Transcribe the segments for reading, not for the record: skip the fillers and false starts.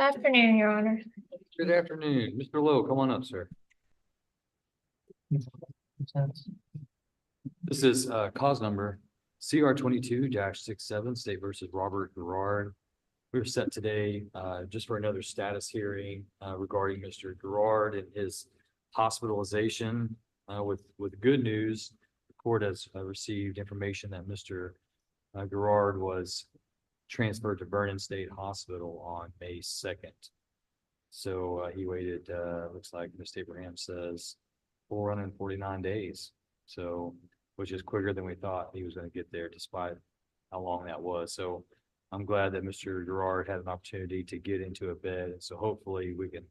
Afternoon, Your Honor. Good afternoon. Mr. Lowe, come on up, sir. This is cause number CR 22-67, State versus Robert Gerard. We're set today just for another status hearing regarding Mr. Gerard and his hospitalization. With good news, the court has received information that Mr. Gerard was transferred to Vernon State Hospital on May 2nd. So he waited, looks like Ms. Abraham says, 449 days. So, which is quicker than we thought he was going to get there, despite how long that was. So I'm glad that Mr. Gerard had an opportunity to get into a bed. So hopefully we can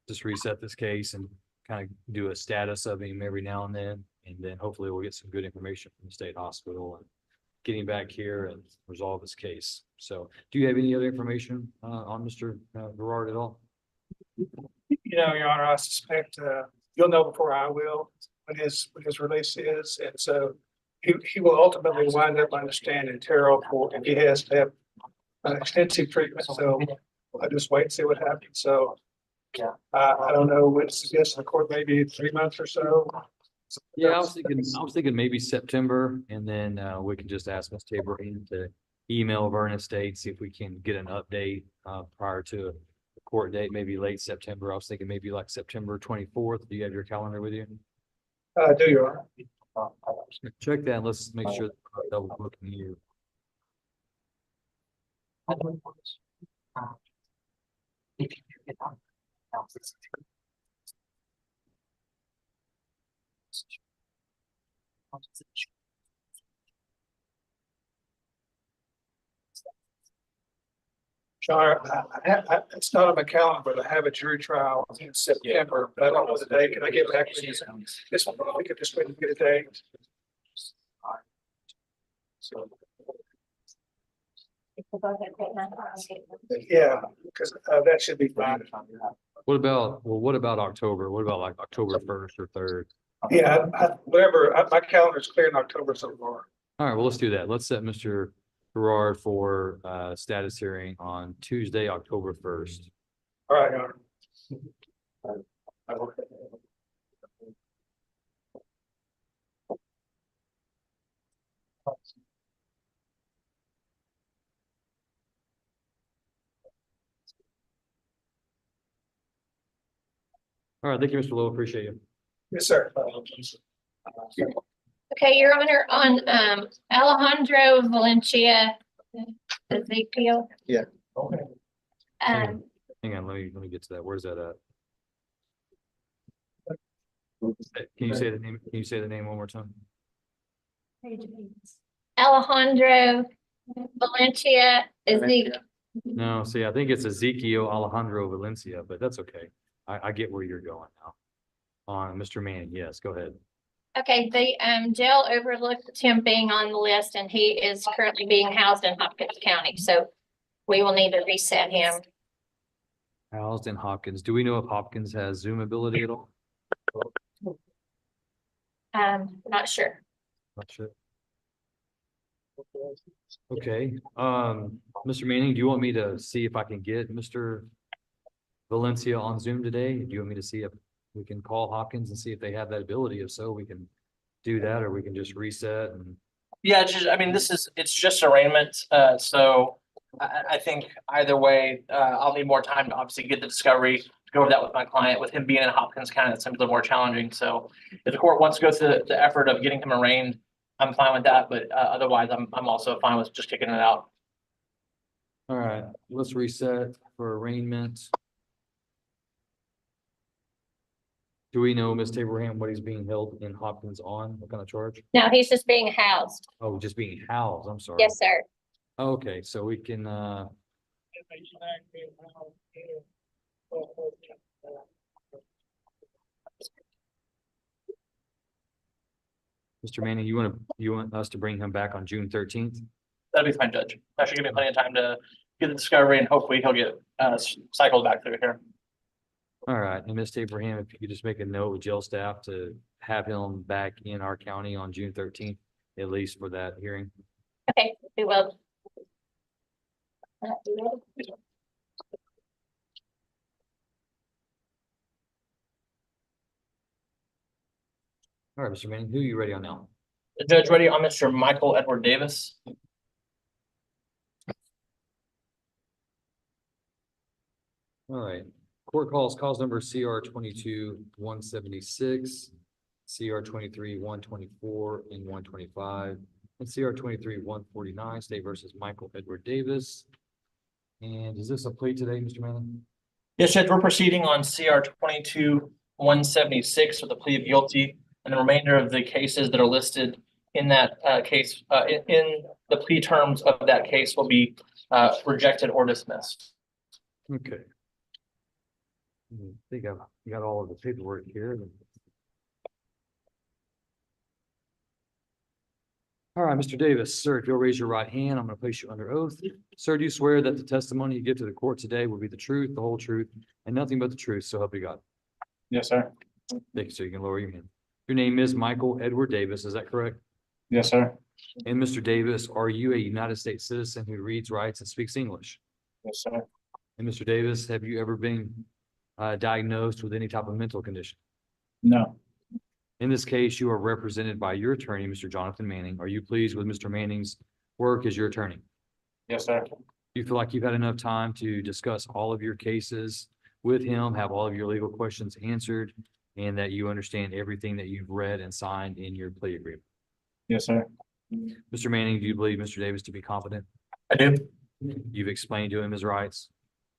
just reset this case and kind of do a status of him every now and then hopefully we'll get some good information from the state hospital and get him back here and resolve this case. So do you have any other information on Mr. Gerard at all? Your Honor, I suspect you'll know before I will what his release is, and so he will ultimately wind up understanding Terrell Court, and he has to have extensive treatment. So I just wait and see what happens. So I don't know what to suggest in the court, maybe 3 months or so. Yeah, I was thinking maybe September, and then we can just ask Ms. Abraham to email Vernon State, see if we can get an update prior to the court date, maybe late September. I was thinking maybe like September 24th. Do you have your calendar with you? I do, Your Honor. Check that. Let's make sure that we're not double booking you. Your Honor, it's not on my calendar, but I have a jury trial in September, but I don't know the date. Can I get back to you? This one, we could just wait and get a date. Yeah, because that should be fine. What about October? What about like October 1st or 3rd? Yeah, whatever. My calendar is clear in October so far. All right, well, let's do that. Let's set Mr. Gerard for status hearing on Tuesday, October 1st. All right, Your Honor. All right, thank you, Mr. Lowe. Appreciate you. Yes, sir. Okay, Your Honor, on Alejandro Valencia Ezekiel. Yeah. Um, Hang on, let me get to that. Where's that at? Can you say the name? Can you say the name one more time? Alejandro Valencia Ezekiel. No, see, I think it's Ezekiel Alejandro Valencia, but that's okay. I get where you're going now. On Mr. Manning, yes, go ahead. Okay, the jail overlooked him being on the list, and he is currently being housed in Hopkins County, so we will need to reset him. Housed in Hopkins. Do we know if Hopkins has Zoom ability at all? Not sure. Not sure. Okay, Mr. Manning, do you want me to see if I can get Mr. Valencia on Zoom today? Do you want me to see if we can call Hopkins and see if they have that ability? If so, we can do that, or we can just reset and. Yeah, it's just arraignment. So I think either way, I'll need more time to obviously get the discovery, go over that with my client. With him being in Hopkins County, it's a little more challenging. So if the court wants to go through the effort of getting him arraigned, I'm fine with that. But otherwise, I'm also fine with just kicking it out. All right, let's reset for arraignment. Do we know, Ms. Abraham, what he's being held in Hopkins on? What kind of charge? No, he's just being housed. Oh, just being housed. I'm sorry. Yes, sir. Okay, so we can, Mr. Manning, you want us to bring him back on June 13th? That'd be fine, Judge. That should give me plenty of time to get the discovery, and hopefully he'll get cycled back through here. All right, and Ms. Abraham, if you could just make a note with jail staff to have him back in our county on June 13th, at least for that hearing. Okay, we will. All right, Mr. Manning, who are you ready on now? Judge, ready on Mr. Michael Edward Davis. All right, court calls cause number CR 22-176, CR 23-124 and 125, and CR 23-149, State versus Michael Edward Davis. And is this a plea today, Mr. Manning? Yes, Judge, we're proceeding on CR 22-176 with a plea of guilty, and the remainder of the cases that are listed in that case, in the plea terms of that case will be rejected or dismissed. Okay. I think I've got all of the paperwork here. All right, Mr. Davis, sir, if you'll raise your right hand, I'm going to place you under oath. Sir, do you swear that the testimony you give to the court today will be the truth, the whole truth, and nothing but the truth, so help you God? Yes, sir. Thank you, sir. You can lower your hand. Your name is Michael Edward Davis, is that correct? Yes, sir. And Mr. Davis, are you a United States citizen who reads, writes, and speaks English? Yes, sir. And Mr. Davis, have you ever been diagnosed with any type of mental condition? No. In this case, you are represented by your attorney, Mr. Jonathan Manning. Are you pleased with Mr. Manning's work as your attorney? Yes, sir. Do you feel like you've had enough time to discuss all of your cases with him, have all of your legal questions answered, and that you understand everything that you've read and signed in your plea agreement? Yes, sir. Mr. Manning, do you believe Mr. Davis to be competent? I do. You've explained to him his rights,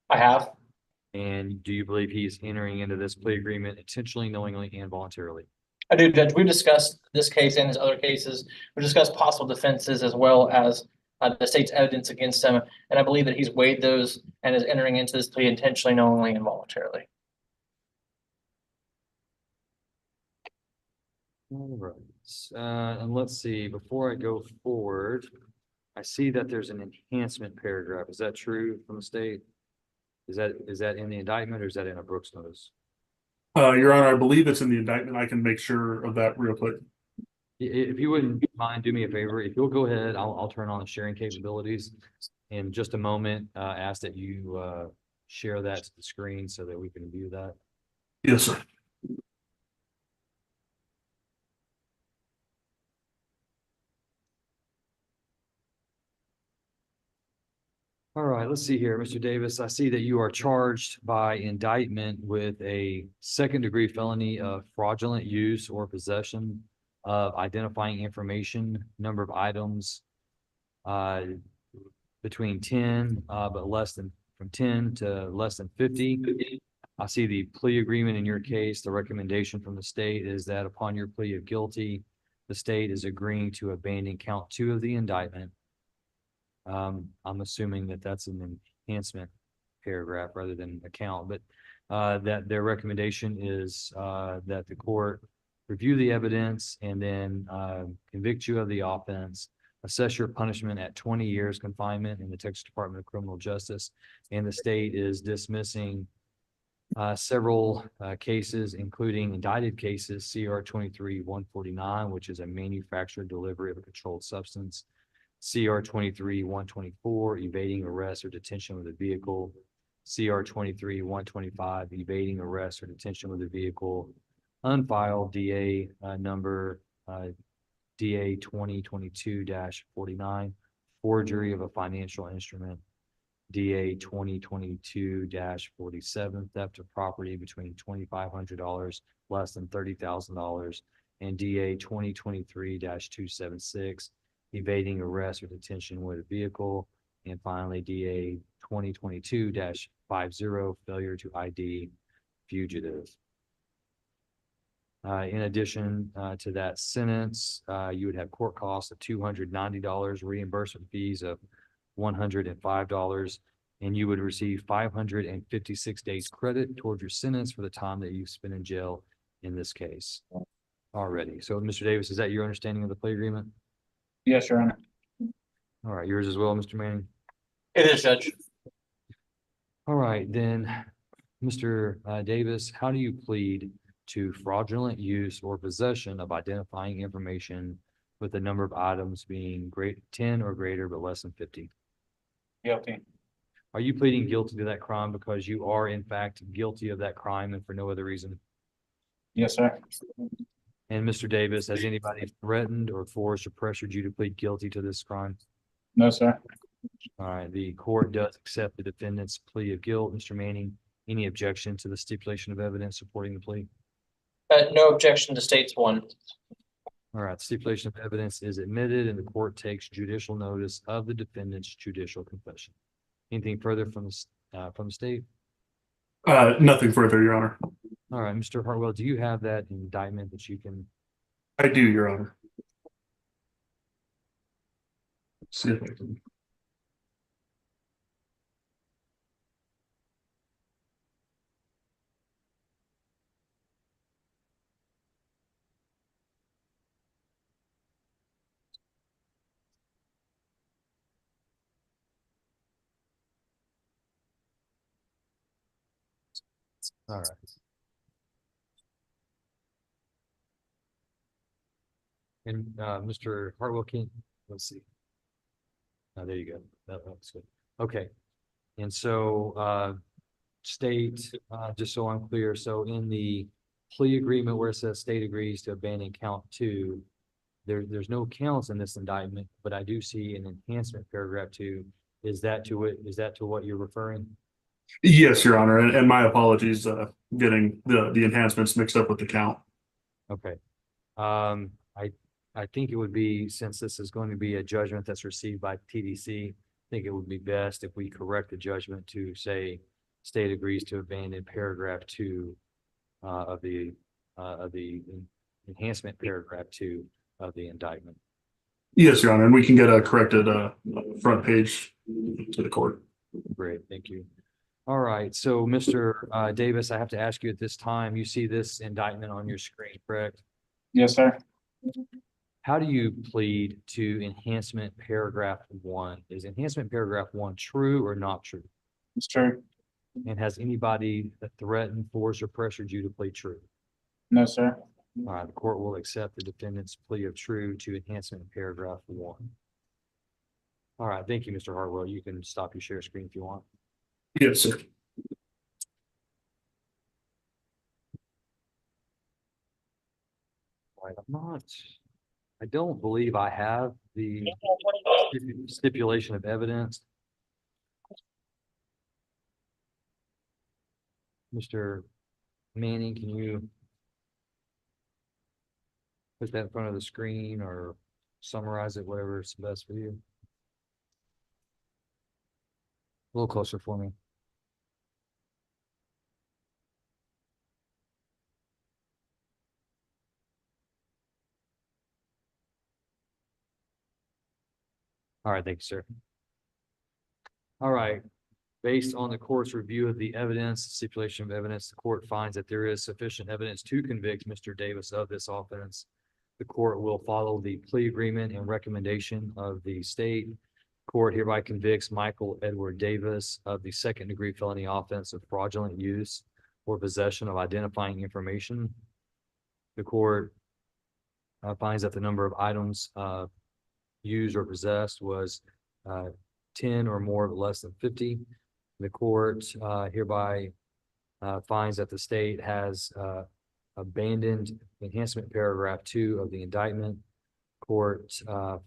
I have. and do you believe he's entering into this plea agreement intentionally, knowingly, and voluntarily? I do, Judge. We've discussed this case and his other cases. We discussed possible defenses as well as the state's evidence against him. And I believe that he's weighed those and is entering into this plea intentionally, knowingly, and voluntarily. All right, and let's see, before I go forward, I see that there's an enhancement paragraph. Is that true from the state? Is that in the indictment or is that in a Brooks notice? Your Honor, I believe it's in the indictment. I can make sure of that real quick. If you wouldn't mind, do me a favor. If you'll go ahead, I'll turn on the sharing capabilities in just a moment. Ask that you share that to the screen so that we can view that. Yes, sir. All right, let's see here, Mr. Davis. I see that you are charged by indictment with a second-degree felony of fraudulent use or possession of identifying information, number of items between 10, but less than from 10 to less than 50. I see the plea agreement in your case. The recommendation from the state is that upon your plea of guilty, the state is agreeing to abandon count 2 of the indictment. I'm assuming that that's an enhancement paragraph rather than a count, but that their recommendation is that the court review the evidence and then convict you of the offense, assess your punishment at 20 years confinement in the Texas Department of Criminal Justice, and the state is dismissing several cases, including indicted cases, CR 23-149, which is a manufactured delivery of a controlled substance, CR 23-124, evading arrest or detention with a vehicle, CR 23-125, evading arrest or detention with a vehicle, unfiled DA number DA 2022-49, forgery of a financial instrument, DA 2022-47, theft of property between $2,500 less than $30,000, and DA 2023-276, evading arrest or detention with a vehicle, and finally DA 2022-50, failure to ID fugitive. In addition to that sentence, you would have court costs of $290, reimbursement fees of $105, and you would receive 556 days credit toward your sentence for the time that you've spent in jail in this case already. So, Mr. Davis, is that your understanding of the plea agreement? Yes, Your Honor. All right, yours as well, Mr. Manning? It is, Judge. All right, then, Mr. Davis, how do you plead to fraudulent use or possession of identifying information with the number of items being 10 or greater but less than 50? Guilty. Are you pleading guilty to that crime because you are in fact guilty of that crime and for no other reason? Yes, sir. And Mr. Davis, has anybody threatened or forced or pressured you to plead guilty to this crime? No, sir. All right, the court does accept the defendant's plea of guilt. Mr. Manning, any objection to the stipulation of evidence supporting the plea? No objection to states one. All right, stipulation of evidence is admitted and the court takes judicial notice of the defendant's judicial confession. Anything further from the state? Nothing further, Your Honor. All right, Mr. Hartwell, do you have that indictment that you can? I do, Your Honor. Let's see if I can. All right. And Mr. Hartwell, let's see. There you go. That looks good. Okay. And so state, just so I'm clear, so in the plea agreement where it says state agrees to abandon count 2, there's no counts in this indictment, but I do see an enhancement paragraph 2. Is that to what you're referring? Yes, Your Honor, and my apologies, getting the enhancements mixed up with the count. Okay. I think it would be, since this is going to be a judgment that's received by TDC, I think it would be best if we correct the judgment to say state agrees to abandon paragraph 2 of the enhancement paragraph 2 of the indictment. Yes, Your Honor, and we can get a corrected front page to the court. Great, thank you. All right, so Mr. Davis, I have to ask you at this time, you see this indictment on your screen, correct? Yes, sir. How do you plead to enhancement paragraph 1? Is enhancement paragraph 1 true or not true? It's true. And has anybody threatened, forced, or pressured you to plead true? No, sir. All right, the court will accept the defendant's plea of true to enhancement paragraph 1. All right, thank you, Mr. Hartwell. You can stop your share screen if you want. Yes, sir. All right, I don't believe I have the stipulation of evidence. Mr. Manning, can you put that in front of the screen or summarize it, whatever is best for you? A little closer for me. All right, thank you, sir. All right, based on the court's review of the evidence, stipulation of evidence, the court finds that there is sufficient evidence to convict Mr. Davis of this offense. The court will follow the plea agreement and recommendation of the state. Court hereby convicts Michael Edward Davis of the second-degree felony offense of fraudulent use or possession of identifying information. The court finds that the number of items used or possessed was 10 or more but less than 50. The court hereby finds that the state has abandoned enhancement paragraph 2 of the indictment. Court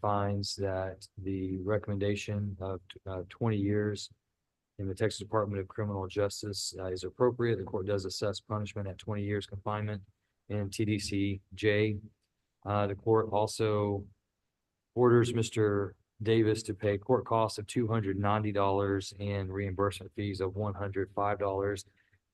finds that the recommendation of 20 years in the Texas Department of Criminal Justice is appropriate. The court does assess punishment at 20 years confinement in TDCJ. The court also orders Mr. Davis to pay court costs of $290 and reimbursement fees of $105.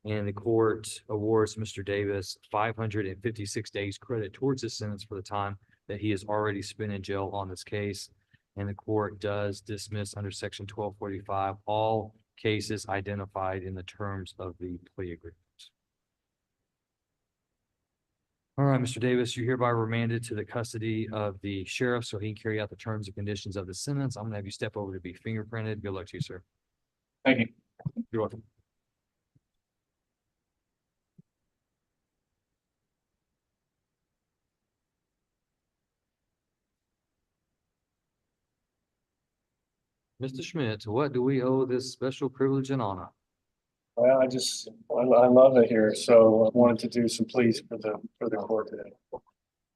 And the court awards Mr. Davis 556 days credit towards his sentence for the time that he has already spent in jail on this case. And the court does dismiss under section 1245 all cases identified in the terms of the plea agreement. All right, Mr. Davis, you're hereby remanded to the custody of the sheriff so he can carry out the terms and conditions of the sentence. I'm gonna have you step over to be fingerprinted. Good luck to you, sir. Thank you. You're welcome. Mr. Schmidt, what do we owe this special privilege and honor? Well, I love it here, so I wanted to do some pleas for the court today.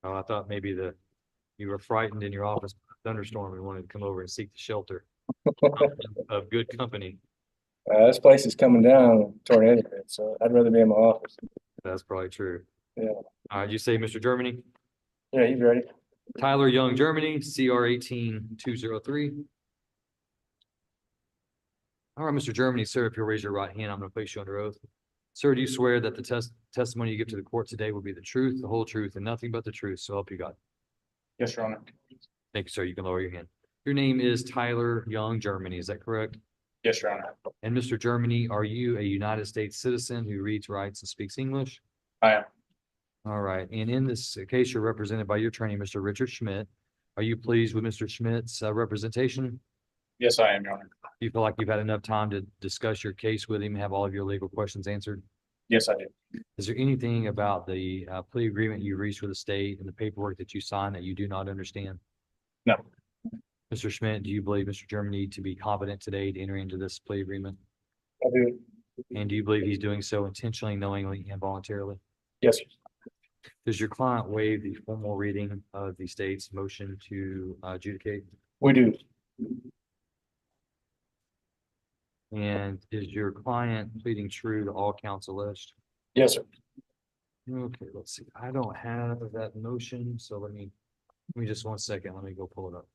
Oh, I thought maybe you were frightened in your office by a thunderstorm and wanted to come over and seek the shelter of good company. This place is coming down tornado, so I'd rather be in my office. That's probably true. Yeah. All right, you say Mr. Germany? Yeah, he's ready. Tyler Young, Germany, CR 18203. All right, Mr. Germany, sir, if you'll raise your right hand, I'm going to place you under oath. Sir, do you swear that the testimony you give to the court today will be the truth, the whole truth, and nothing but the truth? So help you God. Yes, Your Honor. Thank you, sir. You can lower your hand. Your name is Tyler Young, Germany. Is that correct? Yes, Your Honor. And Mr. Germany, are you a United States citizen who reads, writes, and speaks English? I am. All right. And in this case, you're represented by your attorney, Mr. Richard Schmidt. Are you pleased with Mr. Schmidt's representation? Yes, I am, Your Honor. Do you feel like you've had enough time to discuss your case with him, have all of your legal questions answered? Yes, I do. Is there anything about the plea agreement you reached with the state and the paperwork that you signed that you do not understand? No. Mr. Schmidt, do you believe Mr. Germany to be competent today to enter into this plea agreement? I do. And do you believe he's doing so intentionally, knowingly, and voluntarily? Yes. Does your client waive the formal reading of the state's motion to adjudicate? We do. And is your client pleading true to all counts alleged? Yes, sir. Okay, let's see. I don't have that motion, so let me just 1 second. Let me go pull it up.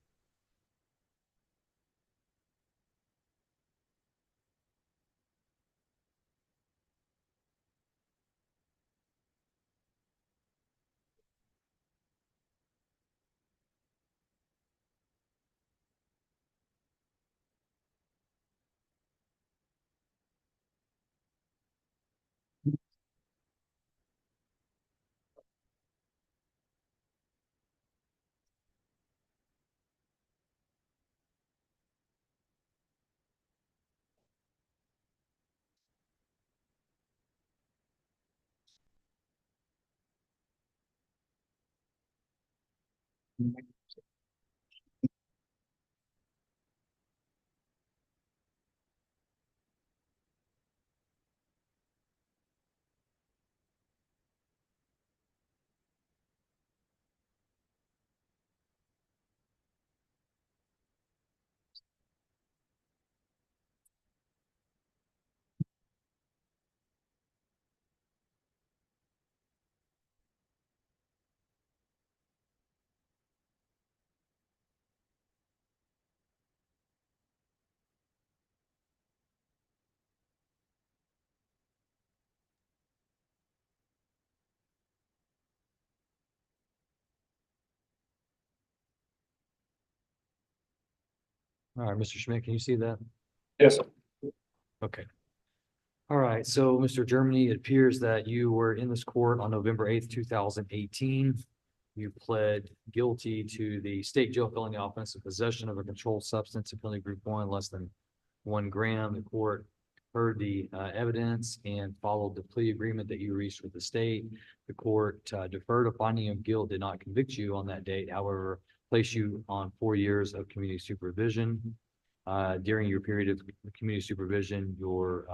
All right, Mr. Schmidt, can you see that? Yes, sir. Okay. All right, so Mr. Germany, it appears that you were in this court on November 8th, 2018. You pled guilty to the state jail felony offense of possession of a controlled substance in penalty group 1, less than 1 gram. The court heard the evidence and followed the plea agreement that you reached with the state. The court deferred a finding of guilt, did not convict you on that date, however, placed you on 4 years of community supervision. During your period of community supervision, your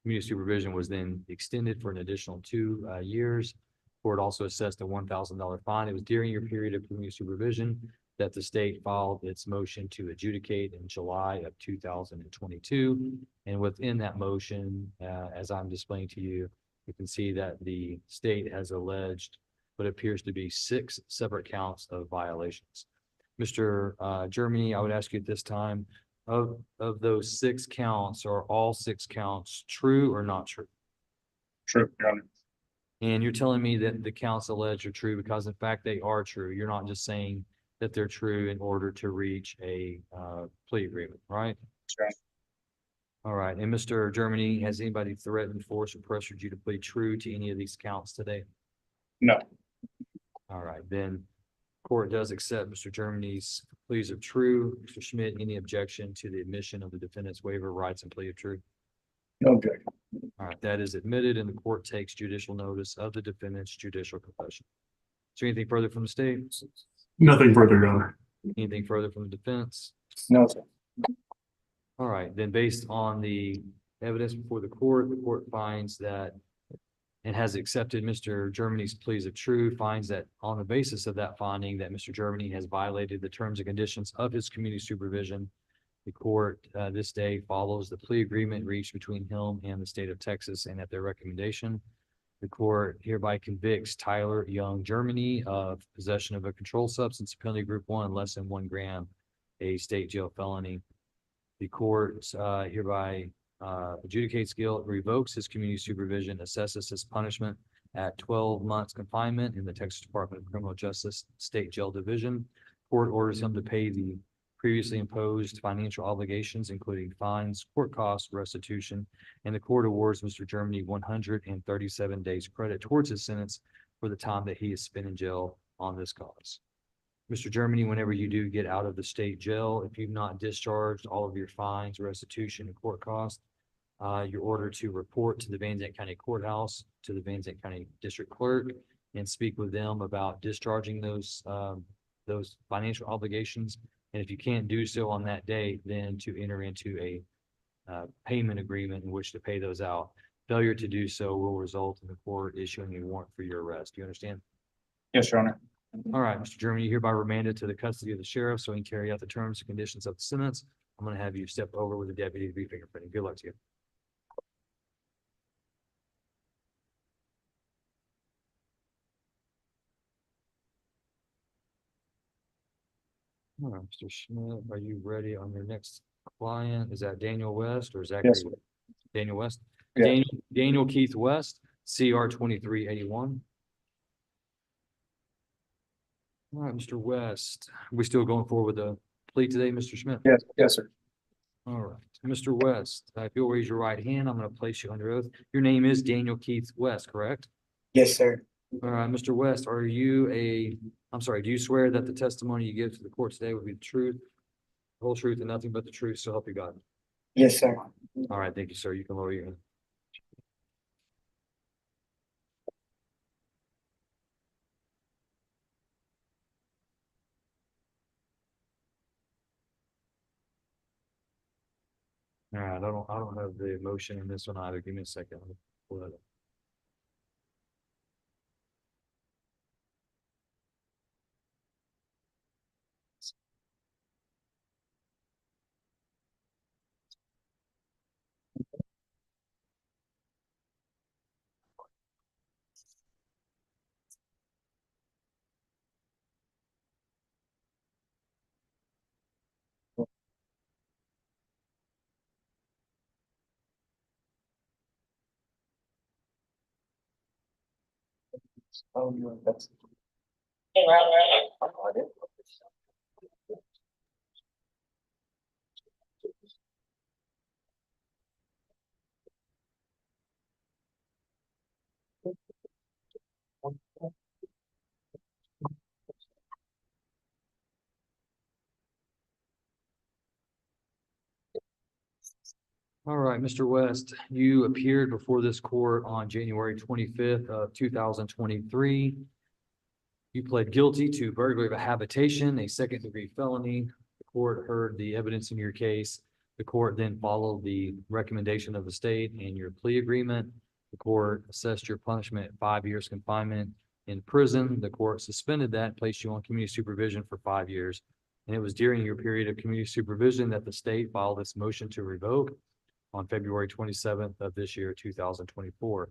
community supervision was then extended for an additional 2 years. Court also assessed a $1,000 fine. It was during your period of community supervision that the state filed its motion to adjudicate in July of 2022. And within that motion, as I'm displaying to you, you can see that the state has alleged what appears to be 6 separate counts of violations. Mr. Germany, I would ask you at this time, of those 6 counts, are all 6 counts true or not true? True, Your Honor. And you're telling me that the counts alleged are true because in fact they are true. You're not just saying that they're true in order to reach a plea agreement, right? That's right. All right. And Mr. Germany, has anybody threatened, forced, or pressured you to plead true to any of these counts today? No. All right, then court does accept Mr. Germany's pleas of true. Mr. Schmidt, any objection to the admission of the defendant's waiver of rights and plea of true? No objection. All right, that is admitted and the court takes judicial notice of the defendant's judicial confession. Is there anything further from the state? Nothing further, Your Honor. Anything further from the defense? No, sir. All right, then based on the evidence before the court finds that and has accepted Mr. Germany's pleas of true, finds that on the basis of that finding that Mr. Germany has violated the terms and conditions of his community supervision. The court this day follows the plea agreement reached between him and the state of Texas, and at their recommendation, the court hereby convicts Tyler Young Germany of possession of a controlled substance, penalty group 1, less than 1 gram, a state jail felony. The court hereby adjudicates guilt, revokes his community supervision, assesses his punishment at 12 months confinement in the Texas Department of Criminal Justice State Jail Division. Court orders him to pay the previously imposed financial obligations, including fines, court costs, restitution, and the court awards Mr. Germany 137 days credit towards his sentence for the time that he has spent in jail on this cause. Mr. Germany, whenever you do get out of the state jail, if you've not discharged all of your fines, restitution, and court costs, you're ordered to report to the Van Zandt County Courthouse, to the Van Zandt County District Clerk, and speak with them about discharging those financial obligations. And if you can't do so on that day, then to enter into a payment agreement in which to pay those out. Failure to do so will result in the court issuing a warrant for your arrest. Do you understand? Yes, Your Honor. All right, Mr. Germany, you're hereby remanded to the custody of the sheriff so he can carry out the terms and conditions of the sentence. I'm going to have you step over with the deputy to be fingerprinted. Good luck to you. All right, Mr. Schmidt, are you ready on your next client? Is that Daniel West or Zachary? Yes, sir. Daniel West? Yeah. Daniel Keith West, CR 2381. All right, Mr. West, we still going forward with the plea today, Mr. Schmidt? Yes, sir. All right, Mr. West, if you'll raise your right hand, I'm going to place you under oath. Your name is Daniel Keith West, correct? Yes, sir. All right, Mr. West, do you swear that the testimony you give to the court today will be the truth, the whole truth, and nothing but the truth, so help you God? Yes, sir. All right, thank you, sir. You can lower your hand. All right, I don't have the motion in this one either. Give me a second. Let me pull that up. Oh, that's. All right, Mr. West, you appeared before this court on January 25th of 2023. You pled guilty to burglary of a habitation, a second-degree felony. The court heard the evidence in your case. The court then followed the recommendation of the state and your plea agreement. The court assessed your punishment at 5 years confinement in prison. The court suspended that and placed you on community supervision for 5 years. And it was during your period of community supervision that the state filed this motion to revoke on February 27th of this year, 2024.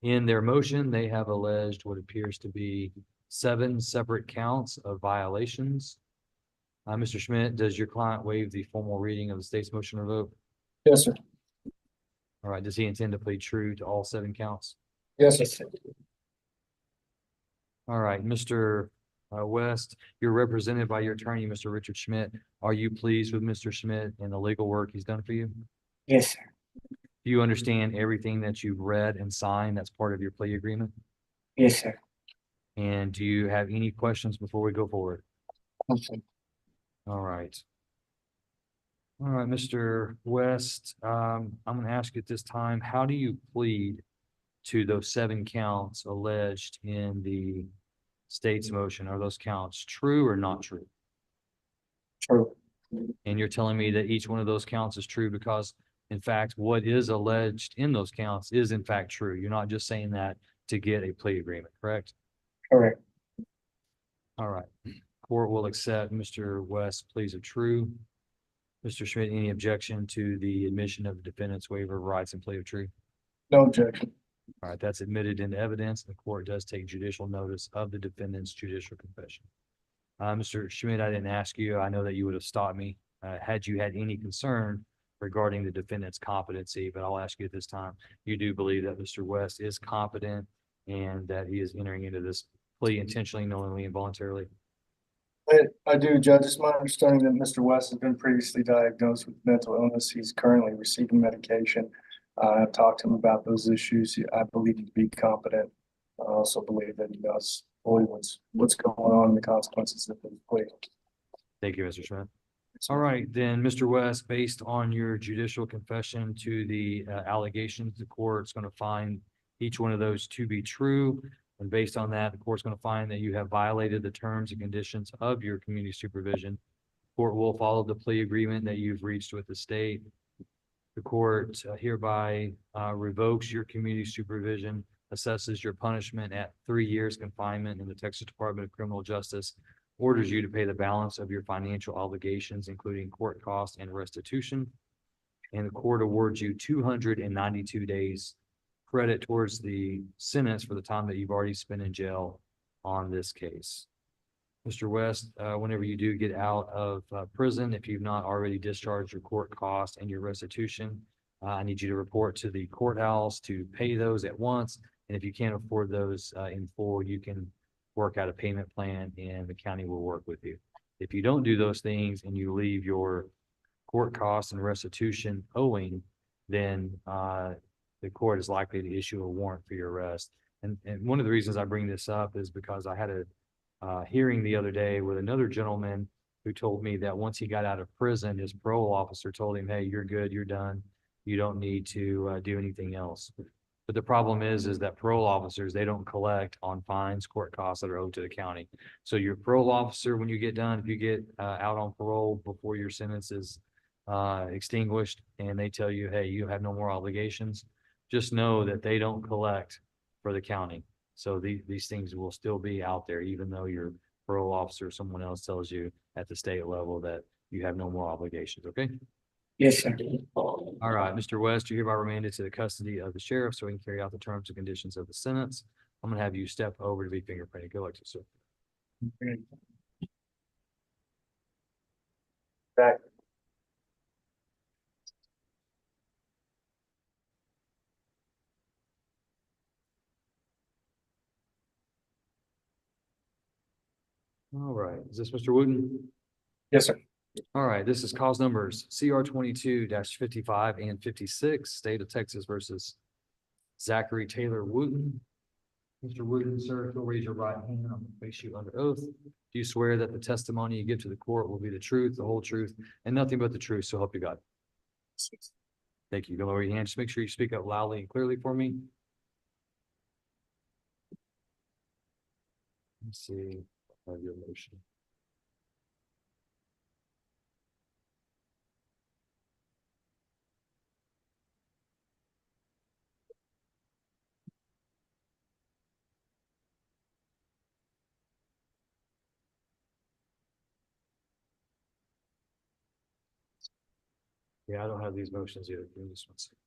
In their motion, they have alleged what appears to be 7 separate counts of violations. Mr. Schmidt, does your client waive the formal reading of the state's motion to revoke? Yes, sir. All right, does he intend to plead true to all 7 counts? Yes, sir. All right, Mr. West, you're represented by your attorney, Mr. Richard Schmidt. Are you pleased with Mr. Schmidt and the legal work he's done for you? Yes, sir. Do you understand everything that you've read and signed that's part of your plea agreement? Yes, sir. And do you have any questions before we go forward? Yes, sir. All right. All right, Mr. West, I'm going to ask you at this time, how do you plead to those 7 counts alleged in the state's motion? Are those counts true or not true? True. And you're telling me that each one of those counts is true because in fact, what is alleged in those counts is in fact true. You're not just saying that to get a plea agreement, correct? Correct. All right. Court will accept Mr. West's pleas of true. Mr. Schmidt, any objection to the admission of the defendant's waiver of rights and plea of true? No objection. All right, that's admitted into evidence. The court does take judicial notice of the defendant's judicial confession. Mr. Schmidt, I didn't ask you. I know that you would have stopped me, had you had any concern regarding the defendant's competency, but I'll ask you at this time. You do believe that Mr. West is competent and that he is entering into this plea intentionally, knowingly, and voluntarily? I do, Judge. It's my understanding that Mr. West has been previously diagnosed with mental illness. He's currently receiving medication. I've talked to him about those issues. I believe him to be competent. I also believe that he knows fully what's going on and the consequences of his plea. Thank you, Mr. Schmidt. All right, then, Mr. West, based on your judicial confession to the allegations, the court's going to find each one of those to be true. And based on that, the court's going to find that you have violated the terms and conditions of your community supervision. Court will follow the plea agreement that you've reached with the state. The court hereby revokes your community supervision, assesses your punishment at 3 years confinement in the Texas Department of Criminal Justice, orders you to pay the balance of your financial obligations, including court costs and restitution. And the court awards you 292 days credit towards the sentence for the time that you've already spent in jail on this case. Mr. West, whenever you do get out of prison, if you've not already discharged your court cost and your restitution, I need you to report to the courthouse to pay those at once. And if you can't afford those in full, you can work out a payment plan and the county will work with you. If you don't do those things and you leave your court costs and restitution owing, then the court is likely to issue a warrant for your arrest. And one of the reasons I bring this up is because I had a hearing the other day with another gentleman who told me that once he got out of prison, his parole officer told him, hey, you're good, you're done. You don't need to do anything else. But the problem is that parole officers, they don't collect on fines, court costs that are owed to the county. So your parole officer, when you get done, if you get out on parole before your sentence is extinguished and they tell you, hey, you have no more obligations, just know that they don't collect for the county. So these things will still be out there, even though your parole officer or someone else tells you at the state level that you have no more obligations, okay? Yes, sir. All right, Mr. West, you're hereby remanded to the custody of the sheriff so he can carry out the terms and conditions of the sentence. I'm gonna have you step over to be fingerprinted. Go like this, sir. Back. All right, is this Mr. Wooten? Yes, sir. All right, this is cause numbers CR 22-55 and 56, State of Texas versus Zachary Taylor Wooten. Mr. Wooten, sir, if you'll raise your right hand, I'm gonna place you under oath. Do you swear that the testimony you give to the court will be the truth, the whole truth, and nothing but the truth, so help you God? Thank you. Go lower your hand. Just make sure you speak up loudly and clearly for me. Let's see. I have your motion. Yeah, I don't have these motions either. Give me just one second.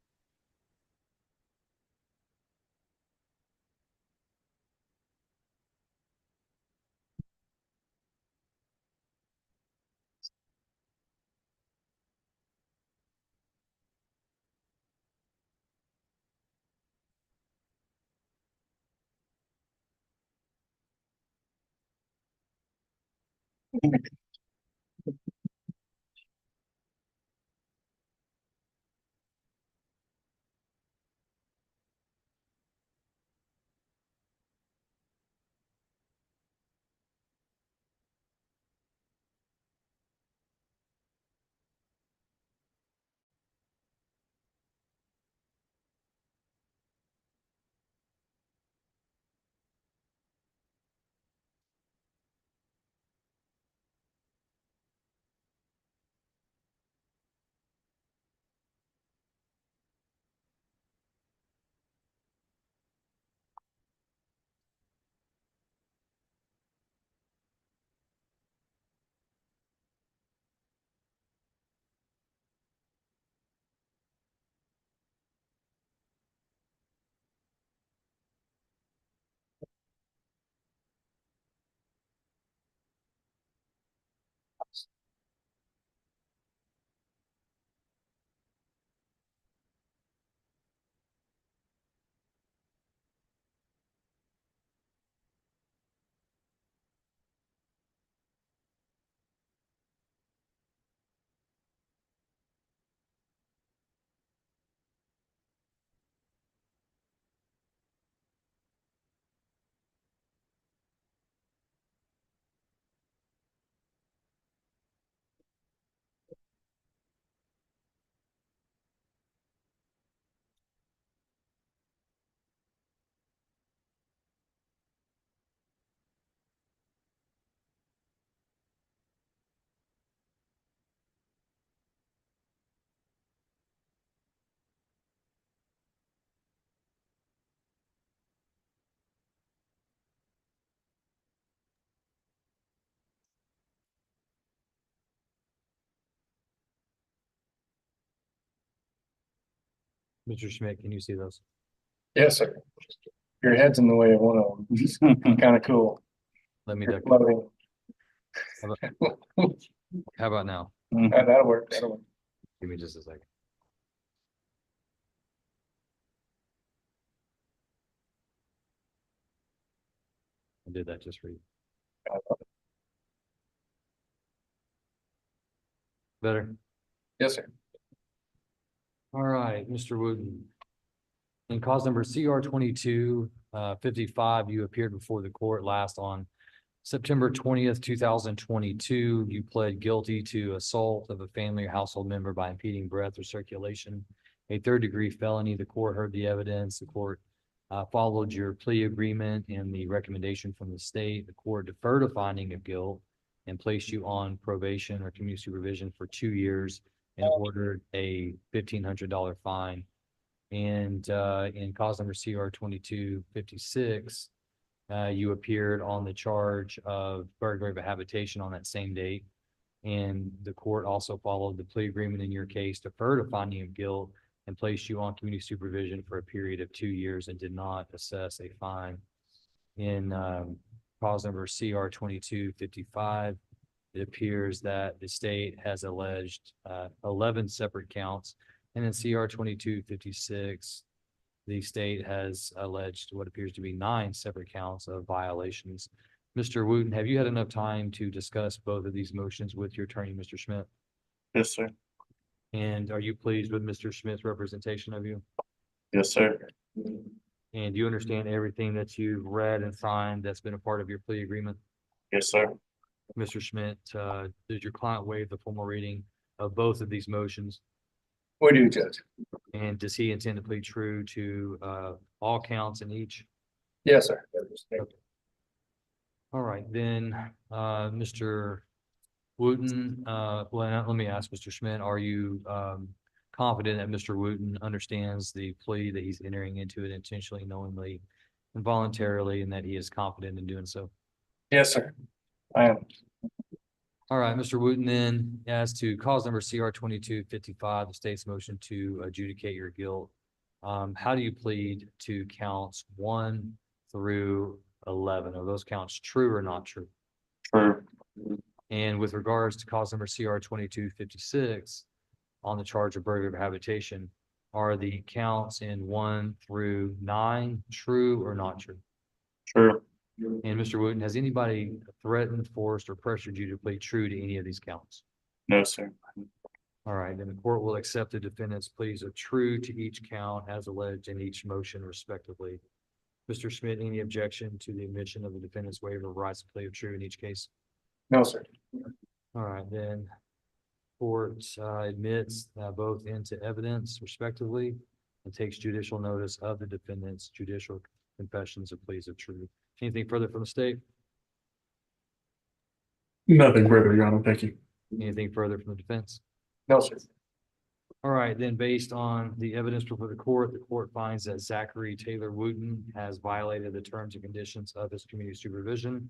Mr. Schmidt, can you see those? Yes, sir. Your head's in the way of one of them, which is kind of cool. Let me, You're duck it. floating. How about now? That'll work, that'll work. Give me just a second. I did that just for you. Better? Yes, sir. All right, Mr. Wooten. In cause number CR 2255, you appeared before the court last on September 20th, 2022. You pled guilty to assault of a family or household member by impeding breath or circulation, a third-degree felony. The court heard the evidence. The court followed your plea agreement and the recommendation from the state. The court deferred a finding of guilt and placed you on probation or community supervision for 2 years and ordered a $1,500 fine. And in cause number CR 2256, you appeared on the charge of burglary of a habitation on that same date. And the court also followed the plea agreement in your case, deferred a finding of guilt and placed you on community supervision for a period of 2 years and did not assess a fine. In cause number CR 2255, it appears that the state has alleged 11 separate counts. And in CR 2256, the state has alleged what appears to be 9 separate counts of violations. Mr. Wooten, have you had enough time to discuss both of these motions with your attorney, Mr. Schmidt? Yes, sir. And are you pleased with Mr. Schmidt's representation of you? Yes, sir. And do you understand everything that you've read and signed that's been a part of your plea agreement? Yes, sir. Mr. Schmidt, did your client waive the formal reading of both of these motions? We do, Judge. And does he intend to plead true to all counts in each? Yes, sir. All right, then, Mr. Wooten, well, let me ask Mr. Schmidt, are you confident that Mr. Wooten understands the plea that he's entering into it intentionally, knowingly, and voluntarily, and that he is confident in doing so? Yes, sir. I am. All right, Mr. Wooten, then, as to cause number CR 2255, the state's motion to adjudicate your guilt, how do you plead to counts 1 through 11? Are those counts true or not true? True. And with regards to cause number CR 2256, on the charge of burglary of habitation, are the counts in 1 through 9 true or not true? True. And Mr. Wooten, has anybody threatened, forced, or pressured you to plead true to any of these counts? No, sir. All right, then the court will accept the defendant's pleas of true to each count as alleged in each motion respectively. Mr. Schmidt, any objection to the admission of the defendant's waiver of rights to plea of true in each case? No, sir. All right, then court admits both into evidence respectively and takes judicial notice of the defendant's judicial confessions of pleas of truth. Anything further from the state? Nothing further, Your Honor. Thank you. Anything further from the defense? No, sir. All right, then based on the evidence before the court finds that Zachary Taylor Wooten has violated the terms and conditions of his community supervision.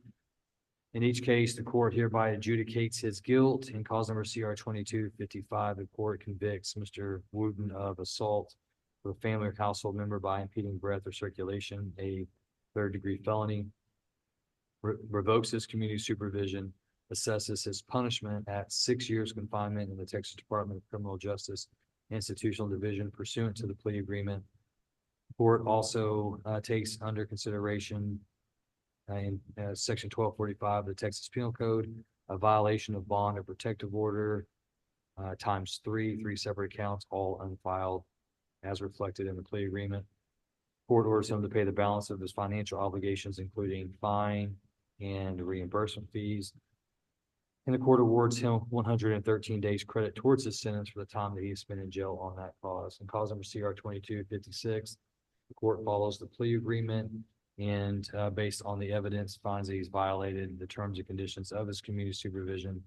In each case, the court hereby adjudicates his guilt. In cause number CR 2255, the court convicts Mr. Wooten of assault of a family or household member by impeding breath or circulation, a third-degree felony, revokes his community supervision, assesses his punishment at 6 years confinement in the Texas Department of Criminal Justice Institutional Division pursuant to the plea agreement. Court also takes under consideration in section 1245 of the Texas Penal Code, a violation of bond or protective order times 3 separate counts, all unfiled as reflected in the plea agreement. Court orders him to pay the balance of his financial obligations, including fine and reimbursement fees. And the court awards him 113 days credit towards his sentence for the time that he has spent in jail on that cause. And cause number CR 2256, the court follows the plea agreement and based on the evidence finds that he's violated the terms and conditions of his community supervision.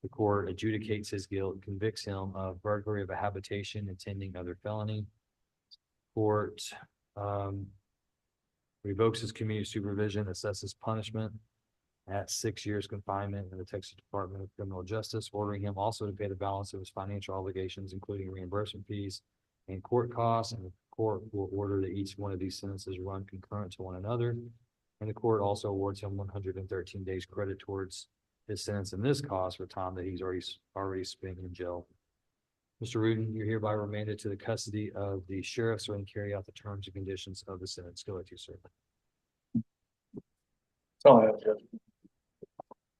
The court adjudicates his guilt, convicts him of burglary of a habitation, intending other felony. Court revokes his community supervision, assesses punishment at 6 years confinement in the Texas Department of Criminal Justice, ordering him also to pay the balance of his financial obligations, including reimbursement fees. and court costs, and the court will order that each one of these sentences run concurrent to one another. And the court also awards him 113 days credit towards his sentence and this cost for time that he's already spent in jail. Mr. Rudin, you're hereby remanded to the custody of the sheriff so he can carry out the terms and conditions of the sentence. Go ahead, you, sir. Is That's all I have, Judge.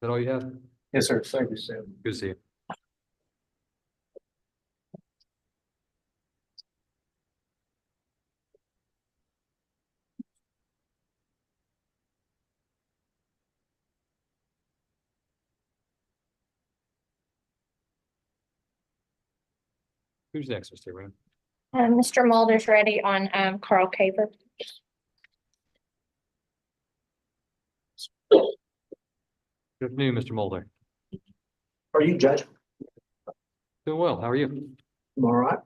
that all you have? Yes, sir. Thank you, Sam. Good to see you. Who's next, Mr. Rand? Mr. Mulder's ready on, Carl Caver. Good afternoon, Mr. Mulder. Are you Judge? Doing well. How are you? I'm all right.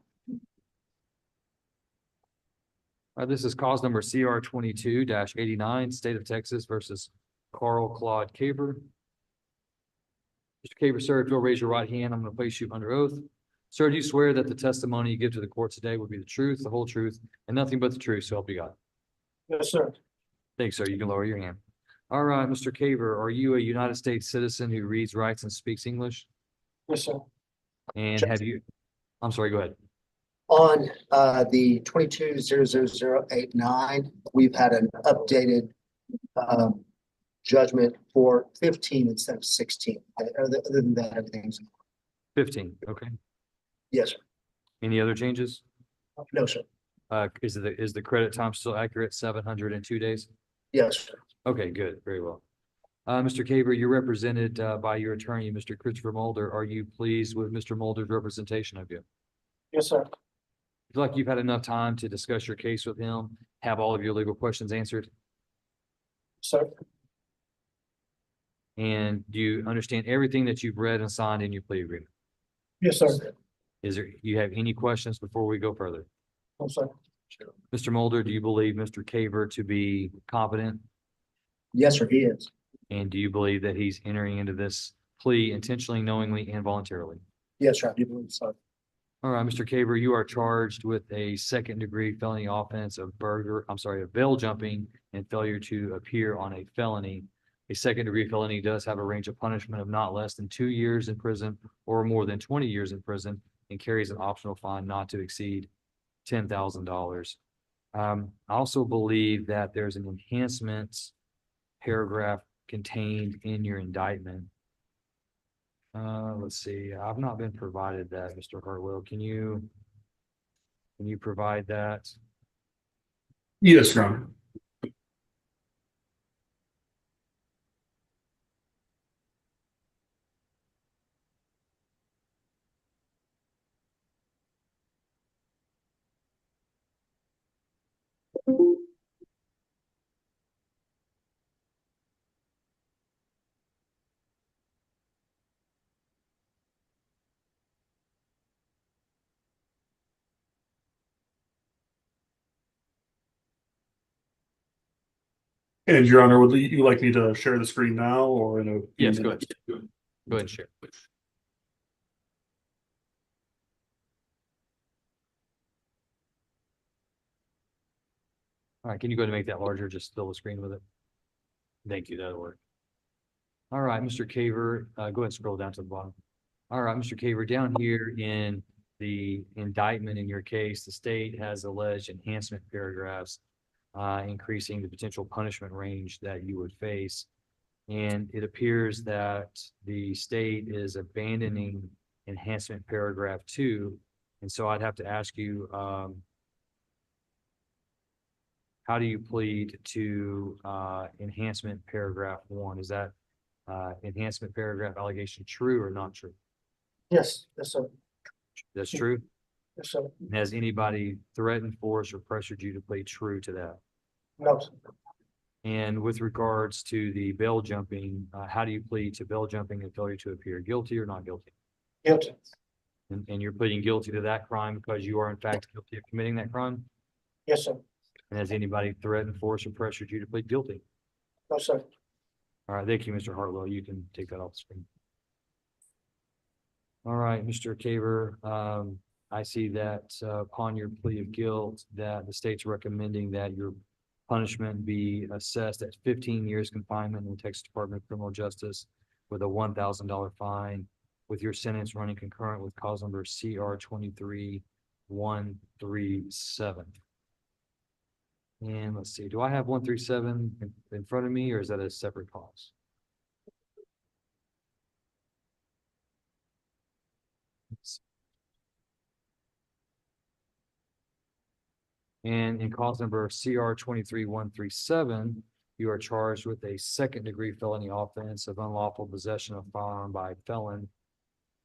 This is cause number CR 22-89, State of Texas versus Carl Claude Caver. Mr. Caver, sir, if you'll raise your right hand, I'm going to place you under oath. Sir, do you swear that the testimony you give to the court today will be the truth, the whole truth, and nothing but the truth, so help you God? Yes, sir. Thanks, sir. You can lower your hand. All right, Mr. Caver, are you a United States citizen who reads, writes, and speaks English? Yes, sir. And have you, I'm sorry, go ahead. On the 22-00089, we've had an updated judgment for 15 instead of 16. Other than that, everything's 15, okay. yes, sir. Any other changes? No, sir. Is the credit time still accurate, 702 days? Yes, sir. Okay, good, very well. Mr. Caver, you're represented by your attorney, Mr. Christopher Mulder. Are you pleased with Mr. Mulder's representation of you? Yes, sir. Feel like you've had enough time to discuss your case with him, have all of your legal questions answered, Sir. and do you understand everything that you've read and signed in your plea agreement? Yes, sir. Is there, you have any questions before we go further? No, sir. Mr. Mulder, do you believe Mr. Caver to be competent? Yes, sir, he is. And do you believe that he's entering into this plea intentionally, knowingly, and voluntarily? Yes, sir, I do believe so. All right, Mr. Caver, you are charged with a second-degree felony offense of bail jumping and failure to appear on a felony. A second-degree felony does have a range of punishment of not less than 2 years in prison or more than 20 years in prison and carries an optional fine not to exceed $10,000. I also believe that there's an enhancement paragraph contained in your indictment. Let's see, I've not been provided that, Mr. Hartwell. Can you provide that? Yes, Your Honor. And Your Honor, would you like me to share the screen now or in a? Yes, go ahead. Go ahead and share, please. All right, can you go ahead and make that larger? Just fill the screen with it. Thank you, that'll work. All right, Mr. Caver, go ahead and scroll down to the bottom. All right, Mr. Caver, down here in the indictment in your case, the state has alleged enhancement paragraphs increasing the potential punishment range that you would face. And it appears that the state is abandoning enhancement paragraph 2. And so I'd have to ask you, how do you plead to enhancement paragraph 1? Is that enhancement paragraph allegation true or not true? Yes, yes, sir. That's true? Yes, sir. And has anybody threatened, forced, or pressured you to plead true to that? No, sir. And with regards to the bail jumping, how do you plead to bail jumping and failure to appear? Guilty or not guilty? Guilty. And you're pleading guilty to that crime because you are in fact guilty of committing that crime? Yes, sir. And has anybody threatened, forced, or pressured you to plead guilty? No, sir. All right, thank you, Mr. Hartwell. You can take that off the screen. All right, Mr. Caver, I see that upon your plea of guilt, that the state's recommending that your punishment be assessed at 15 years confinement in the Texas Department of Criminal Justice with a $1,000 fine, with your sentence running concurrent with cause number CR 23137. And let's see, do I have 137 in front of me, or is that a separate cause? And in cause number CR 23137, you are charged with a second-degree felony offense of unlawful possession of firearm by a felon.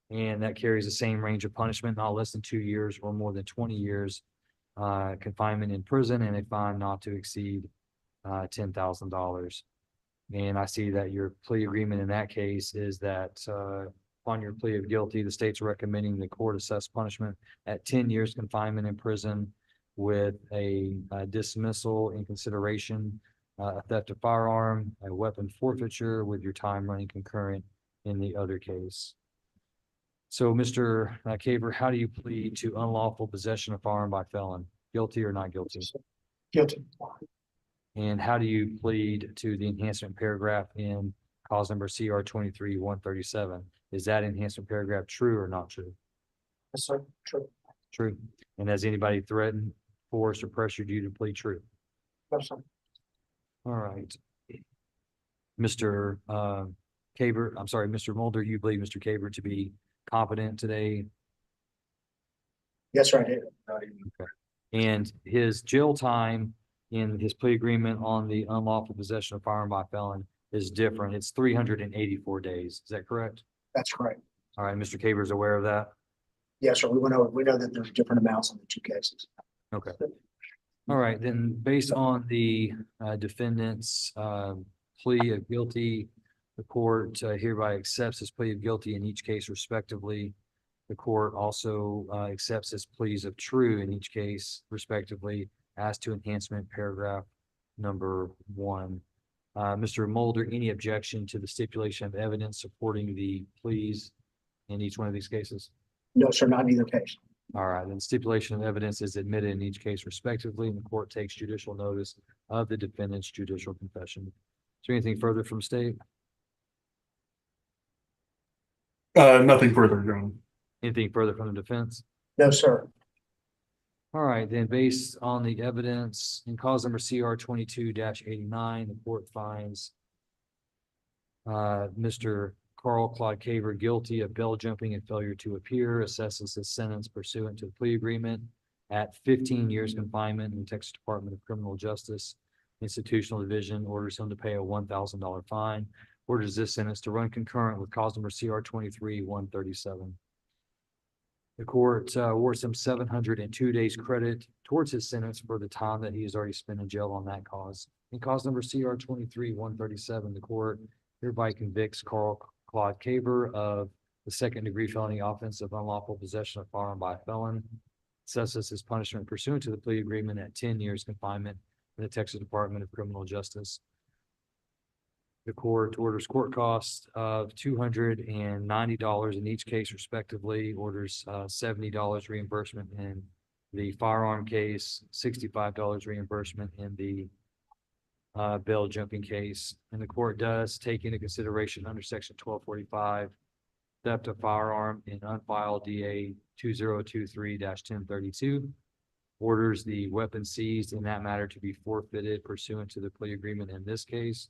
And that carries the same range of punishment, not less than 2 years or more than 20 years confinement in prison, and a fine not to exceed $10,000. And I see that your plea agreement in that case is that upon your plea of guilty, the state's recommending the court assess punishment at 10 years confinement in prison with a dismissal in consideration, a theft of firearm, a weapon forfeiture, with your time running concurrent in the other case. So, Mr. Caver, how do you plead to unlawful possession of firearm by felon? Guilty or not guilty? Guilty. And how do you plead to the enhancement paragraph in cause number CR 23137? Is that enhancement paragraph true or not true? Yes, sir. True. True. And has anybody threatened, forced, or pressured you to plead true? Yes, sir. All right. Mr. Caver, I'm sorry, Mr. Mulder, you believe Mr. Caver to be competent today? Yes, sir, I did. And his jail time in his plea agreement on the unlawful possession of firearm by felon is different. It's 384 days. Is that correct? That's correct. All right, Mr. Caver is aware of that? Yes, sir. We know that there's different amounts on the two cases. Okay. All right, then based on the defendant's plea of guilty, the court hereby accepts his plea of guilty in each case respectively. The court also accepts his pleas of true in each case respectively as to enhancement paragraph number 1. Mr. Mulder, any objection to the stipulation of evidence supporting the pleas in each one of these cases? No, sir, not in either case. All right, then stipulation of evidence is admitted in each case respectively, and the court takes judicial notice of the defendant's judicial confession. Is there anything further from state? Nothing further, Your Honor. Anything further from the defense? No, sir. All right, then based on the evidence in cause number CR 22-89, the court finds Mr. Carl Claude Caver guilty of bail jumping and failure to appear, assesses his sentence pursuant to the plea agreement at 15 years confinement in the Texas Department of Criminal Justice Institutional Division, orders him to pay a $1,000 fine, orders this sentence to run concurrent with cause number CR 23-137. The court awards him 702 days credit towards his sentence for the time that he has already spent in jail on that cause. In cause number CR 23-137, the court hereby convicts Carl Claude Caver of the second-degree felony offense of unlawful possession of firearm by a felon, assesses his punishment pursuant to the plea agreement at 10 years confinement in the Texas Department of Criminal Justice. The court orders court costs of $290 in each case respectively, orders $70 reimbursement in the firearm case, $65 reimbursement in the bail jumping case. And the court does take into consideration under section 1245, theft of firearm in unfiled DA 2023-1032, orders the weapon seized in that matter to be forfeited pursuant to the plea agreement in this case.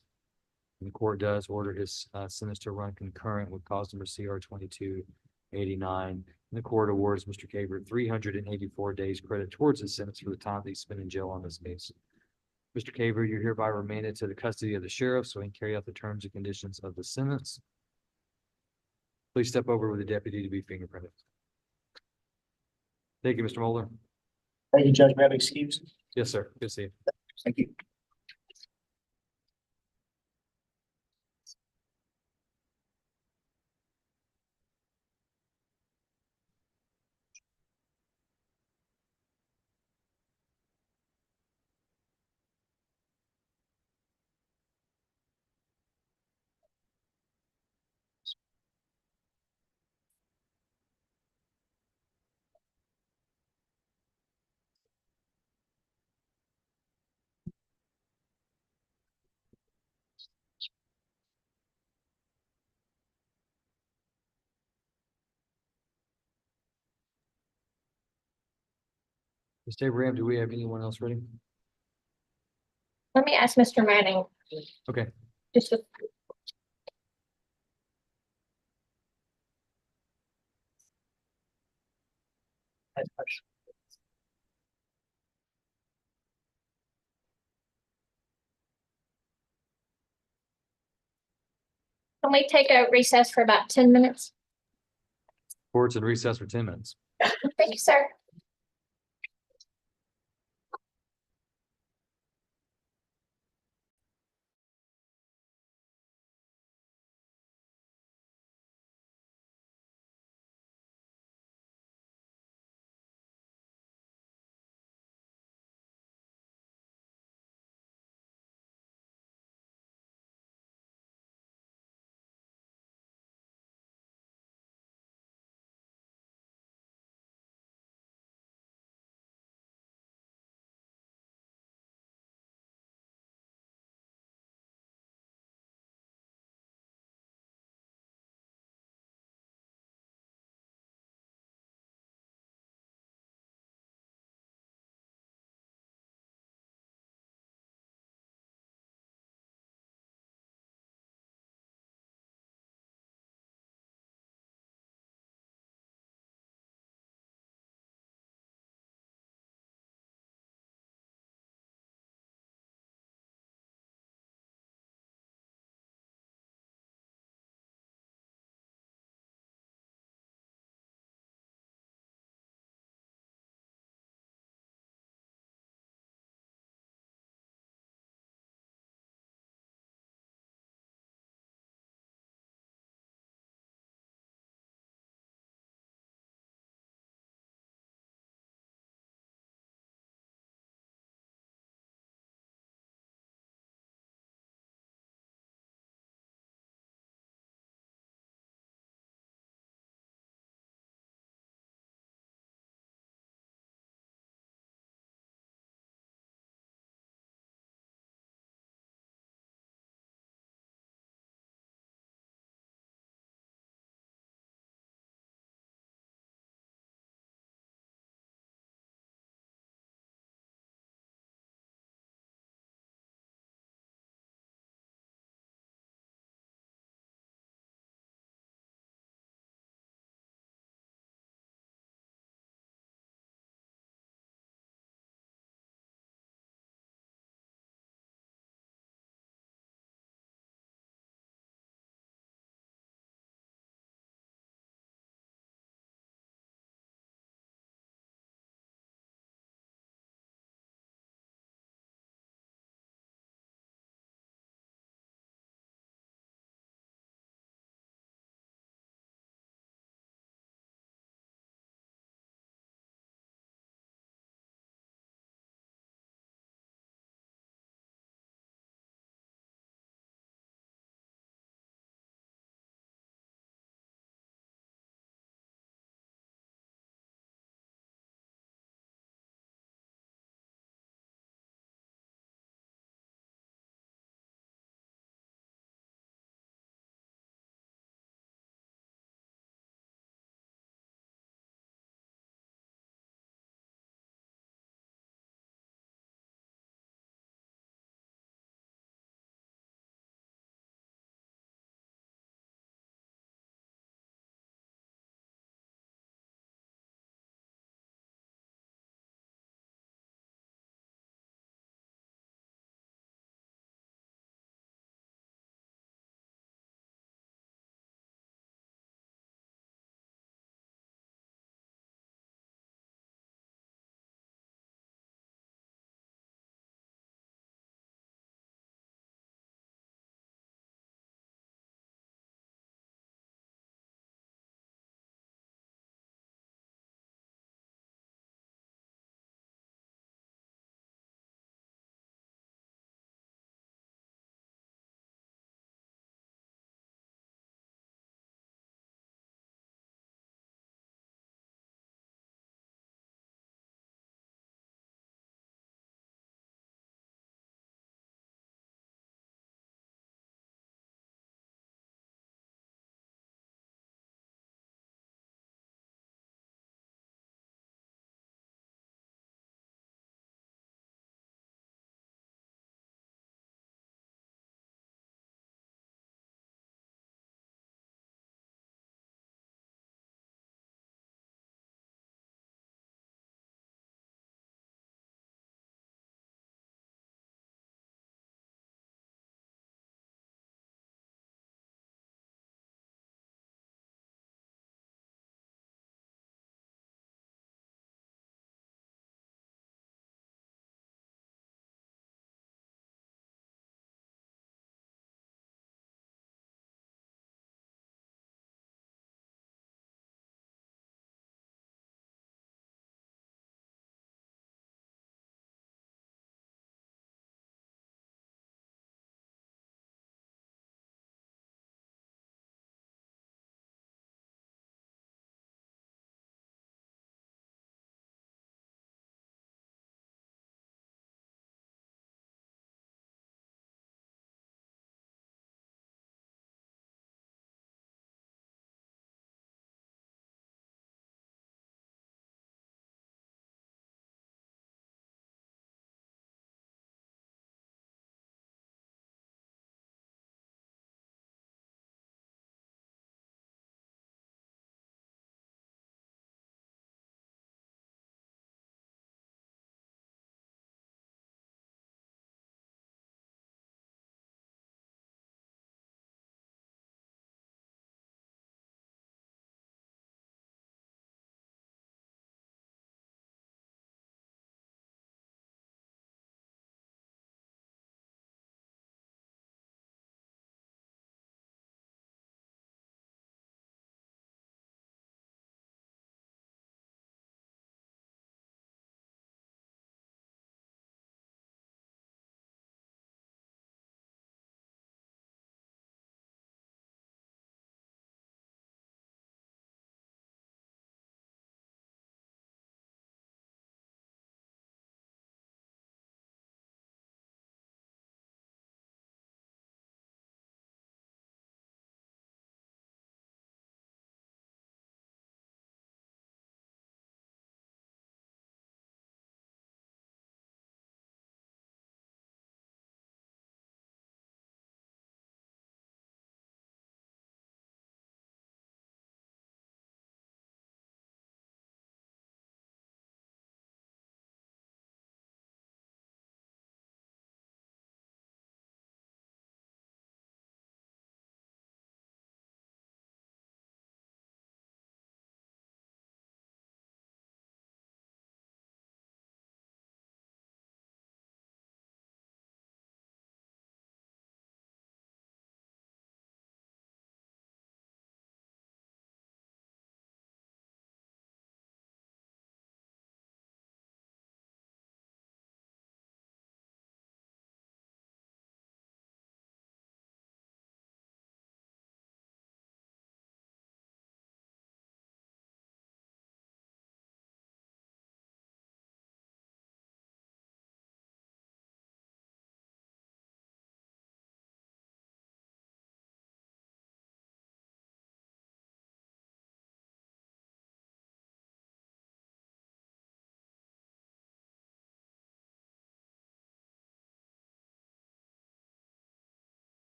And the court does order his sentence to run concurrent with cause number CR 2289. And the court awards Mr. Caver 384 days credit towards his sentence for the time that he spent in jail on this case. Mr. Caver, you're hereby remanded to the custody of the sheriff so he can carry out the terms and conditions of the sentence. Please step over with the deputy to be fingerprinted. Thank you, Mr. Mulder. Thank you, Judge. May I have excuses? Yes, sir. Good to see you. Thank you. Ms. Abraham, do we have anyone else ready? Let me ask Mr. Manning. Okay. Just a- Can we take a recess for about 10 minutes? Court's in recess for 10 minutes. Thank you, sir.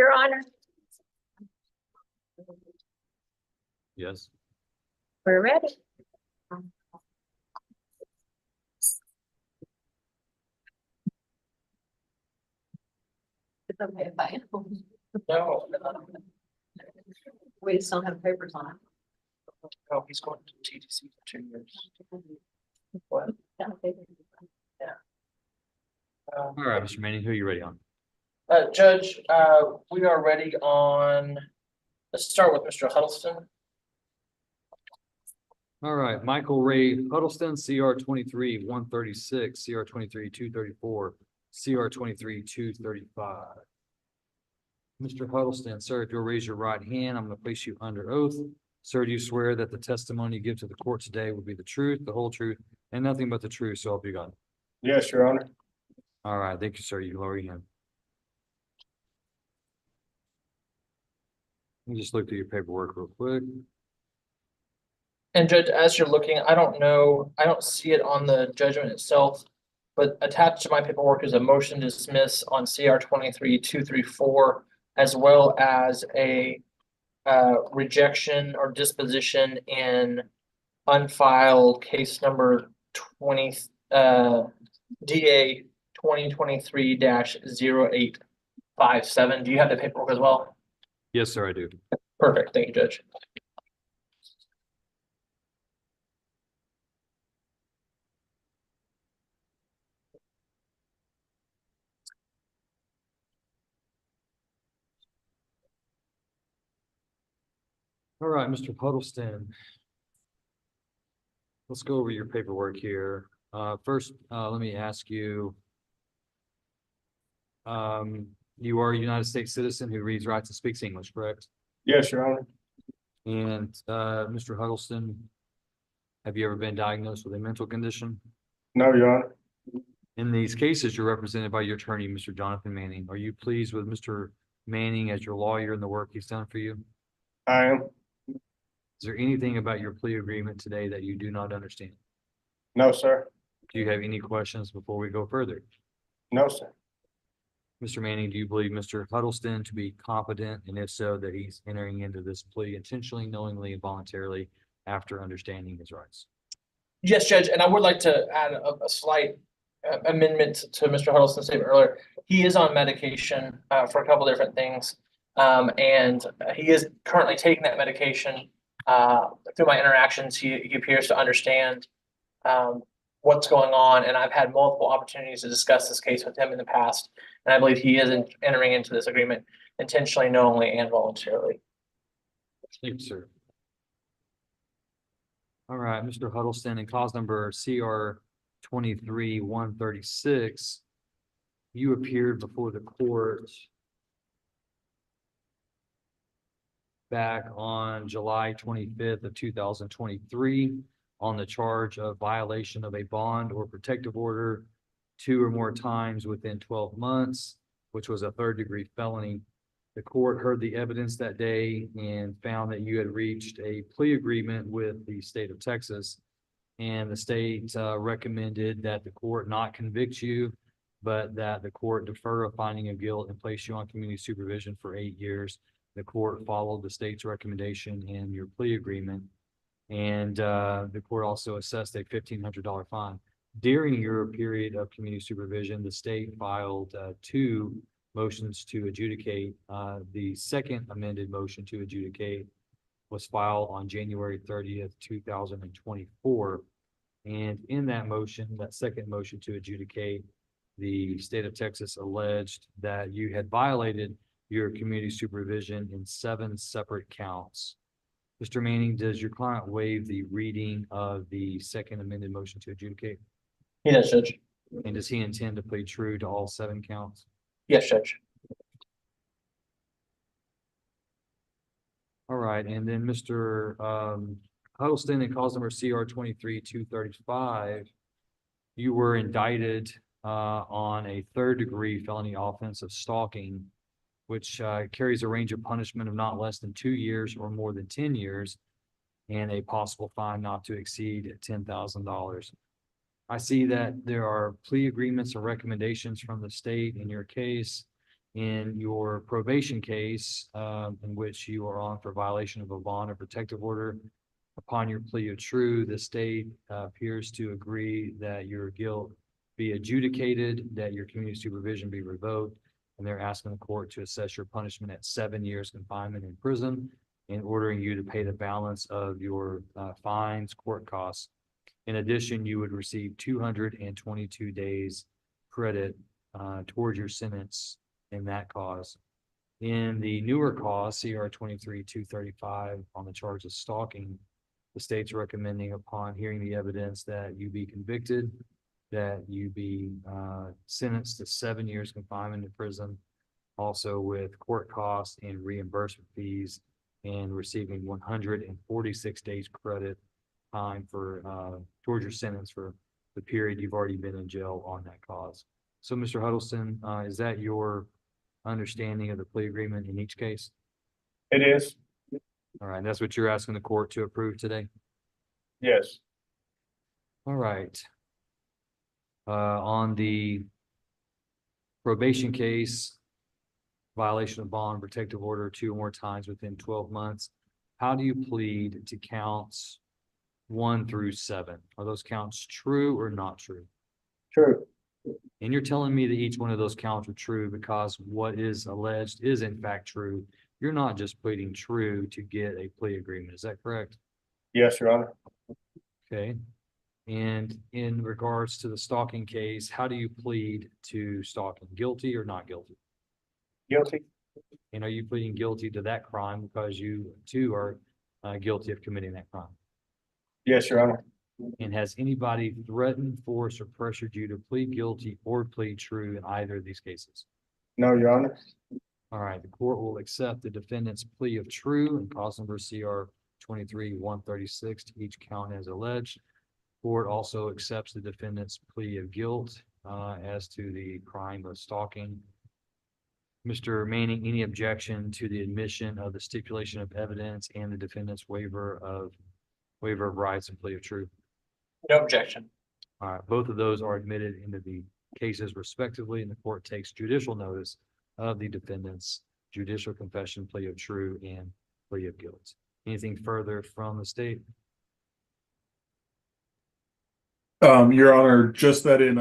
Your Honor, Yes. we're ready. It's okay if I. No, We just don't have papers on it. no, he's going to TTC for 2 years. What? All right, Mr. Manning, who are you ready on? Judge, we are ready on, let's start with Mr. Huddleston. All right, Michael Ray Huddleston, CR 23-136, CR 23-234, CR 23-235. Mr. Huddleston, sir, if you'll raise your right hand, I'm going to place you under oath. Sir, do you swear that the testimony you give to the court today will be the truth, the whole truth, and nothing but the truth, so help you God? Yes, Your Honor. All right, thank you, sir. You can lower your hand. Let me just look through your paperwork real quick. And Judge, as you're looking, I don't know, I don't see it on the judgment itself, but attached to my paperwork is a motion to dismiss on CR 23-234, as well as a rejection or disposition in unfiled case number 20, DA 2023-0857. Do you have the paperwork as well? Yes, sir, I do. Perfect. Thank you, Judge. All right, Mr. Huddleston. Let's go over your paperwork here. First, let me ask you. You are a United States citizen who reads, writes, and speaks English, correct? Yes, Your Honor. And, Mr. Huddleston, have you ever been diagnosed with a mental condition? No, Your Honor. In these cases, you're represented by your attorney, Mr. Jonathan Manning. Are you pleased with Mr. Manning as your lawyer and the work he's done for you? I am. Is there anything about your plea agreement today that you do not understand? No, sir. Do you have any questions before we go further? No, sir. Mr. Manning, do you believe Mr. Huddleston to be competent, and if so, that he's entering into this plea intentionally, knowingly, and voluntarily after understanding his rights? Yes, Judge, and I would like to add a slight amendment to Mr. Huddleston's statement earlier. He is on medication for a couple different things, and he is currently taking that medication. Through my interactions, he appears to understand what's going on, and I've had multiple opportunities to discuss this case with him in the past, and I believe he is entering into this agreement intentionally, knowingly, and voluntarily. Thank you, sir. All right, Mr. Huddleston, in cause number CR 23-136, you appeared before the court back on July 25th of 2023 on the charge of violation of a bond or protective order 2 or more times within 12 months, which was a 3rd-degree felony. The court heard the evidence that day and found that you had reached a plea agreement with the state of Texas. And the state recommended that the court not convict you, but that the court defer a finding of guilt and place you on community supervision for 8 years. The court followed the state's recommendation in your plea agreement. And the court also assessed a $1,500 fine. During your period of community supervision, the state filed 2 motions to adjudicate. The second amended motion to adjudicate was filed on January 30th, 2024. And in that motion, that second motion to adjudicate, the state of Texas alleged that you had violated your community supervision in 7 separate counts. Mr. Manning, does your client waive the reading of the second amended motion to adjudicate? He does, Judge. And does he intend to plead true to all 7 counts? Yes, Judge. All right, and then Mr. Huddleston, in cause number CR 23-235, you were indicted on a 3rd-degree felony offense of stalking, which carries a range of punishment of not less than 2 years or more than 10 years, and a possible fine not to exceed $10,000. I see that there are plea agreements or recommendations from the state in your case. In your probation case, in which you are on for violation of a bond or protective order, upon your plea of true, the state appears to agree that your guilt be adjudicated, that your community supervision be revoked, and they're asking the court to assess your punishment at 7 years confinement in prison and ordering you to pay the balance of your fines, court costs. In addition, you would receive 222 days credit towards your sentence in that cause. In the newer cause, CR 23-235, on the charge of stalking, the state's recommending, upon hearing the evidence, that you be convicted, that you be sentenced to 7 years confinement in prison, also with court costs and reimbursement fees, and receiving 146 days credit time for towards your sentence for the period you've already been in jail on that cause. So, Mr. Huddleston, is that your understanding of the plea agreement in each case? It is, All right, that's what you're asking the court to approve today? yes. All right. On the probation case, violation of bond, protective order 2 or more times within 12 months, how do you plead to counts 1 through 7? Are those counts true or not true? True. And you're telling me that each one of those counts are true because what is alleged is in fact true. You're not just pleading true to get a plea agreement. Is that correct? Yes, Your Honor. Okay. And in regards to the stalking case, how do you plead to stalking? Guilty or not guilty? Guilty? And are you pleading guilty to that crime because you too are guilty of committing that crime? Yes, Your Honor. And has anybody threatened, forced, or pressured you to plead guilty or plead true in either of these cases? No, Your Honor. All right, the court will accept the defendant's plea of true and cause number CR 23-136 to each count as alleged. Court also accepts the defendant's plea of guilt as to the crime of stalking. Mr. Manning, any objection to the admission of the stipulation of evidence and the defendant's waiver of rights and plea of truth? No objection. All right, both of those are admitted into the cases respectively, and the court takes judicial notice of the defendant's judicial confession, plea of true, and plea of guilt. Anything further from the state? Your Honor, just that in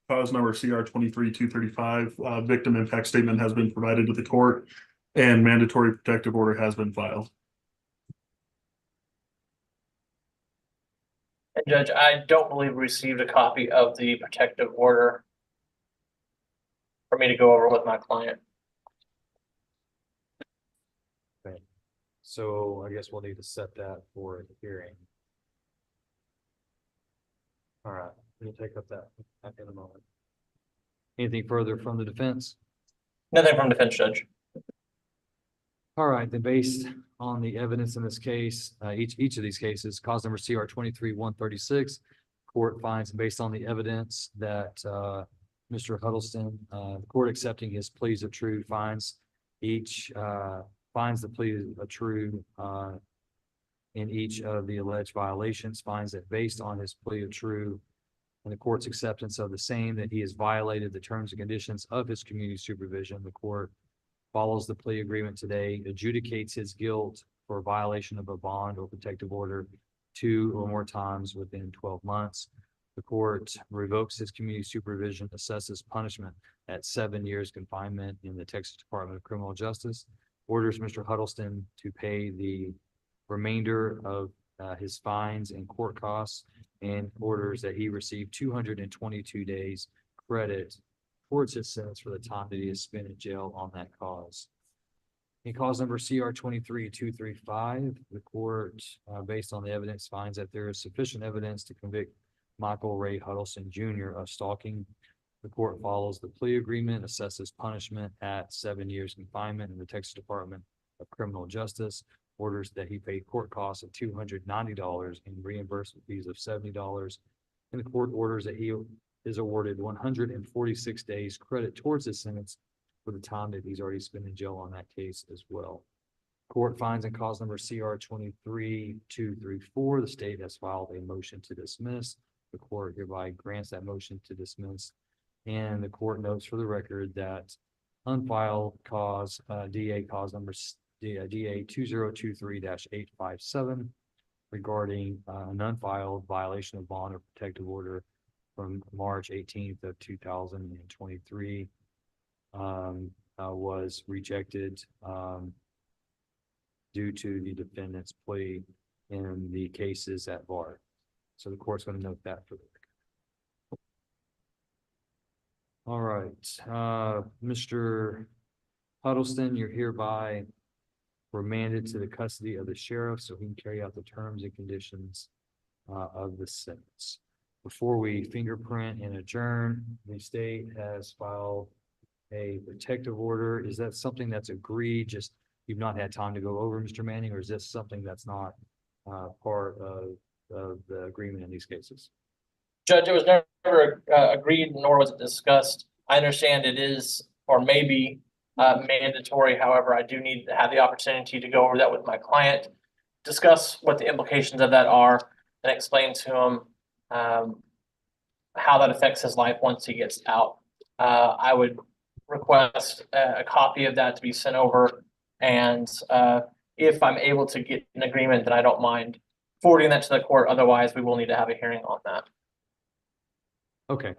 cause number CR 23-235, victim impact statement has been provided to the court and mandatory protective order has been filed. And Judge, I don't believe we received a copy of the protective order for me to go over with my client. So I guess we'll need to set that for a hearing. All right, we'll take up that in a moment. Anything further from the defense? Nothing from defense, Judge. All right, then based on the evidence in this case, each of these cases, cause number CR 23-136, court finds based on the evidence that Mr. Huddleston, the court accepting his pleas of true finds the plea of true in each of the alleged violations, finds that based on his plea of true and the court's acceptance of the same, that he has violated the terms and conditions of his community supervision. The court follows the plea agreement today, adjudicates his guilt for violation of a bond or protective order 2 or more times within 12 months. The court revokes his community supervision, assesses punishment at 7 years confinement in the Texas Department of Criminal Justice, orders Mr. Huddleston to pay the remainder of his fines and court costs, and orders that he receive 222 days credit towards his sentence for the time that he has spent in jail on that cause. In cause number CR 23-235, the court, based on the evidence, finds that there is sufficient evidence to convict Michael Ray Huddleston Jr. of stalking. The court follows the plea agreement, assesses punishment at 7 years confinement in the Texas Department of Criminal Justice, orders that he pay court costs of $290 and reimbursement fees of $70. And the court orders that he is awarded 146 days credit towards his sentence for the time that he's already spent in jail on that case as well. Court finds in cause number CR 23-234, the state has filed a motion to dismiss. The court hereby grants that motion to dismiss. And the court notes for the record that unfiled cause, DA cause number, DA 2023-857 regarding an unfiled violation of bond or protective order from March 18th of 2023 was rejected due to the defendant's plea in the cases at bar. So the court's going to note that for the record. All right, Mr. Huddleston, you're hereby remanded to the custody of the sheriff so he can carry out the terms and conditions of the sentence. Before we fingerprint and adjourn, the state has filed a protective order. Is that something that's agreed? Just you've not had time to go over, Mr. Manning, or is this something that's not part of the agreement in these cases? Judge, it was never agreed, nor was it discussed. I understand it is, or maybe mandatory. However, I do need to have the opportunity to go over that with my client, discuss what the implications of that are, and explain to him how that affects his life once he gets out. I would request a copy of that to be sent over, and if I'm able to get an agreement, then I don't mind forwarding that to the court. Otherwise, we will need to have a hearing on that. Okay,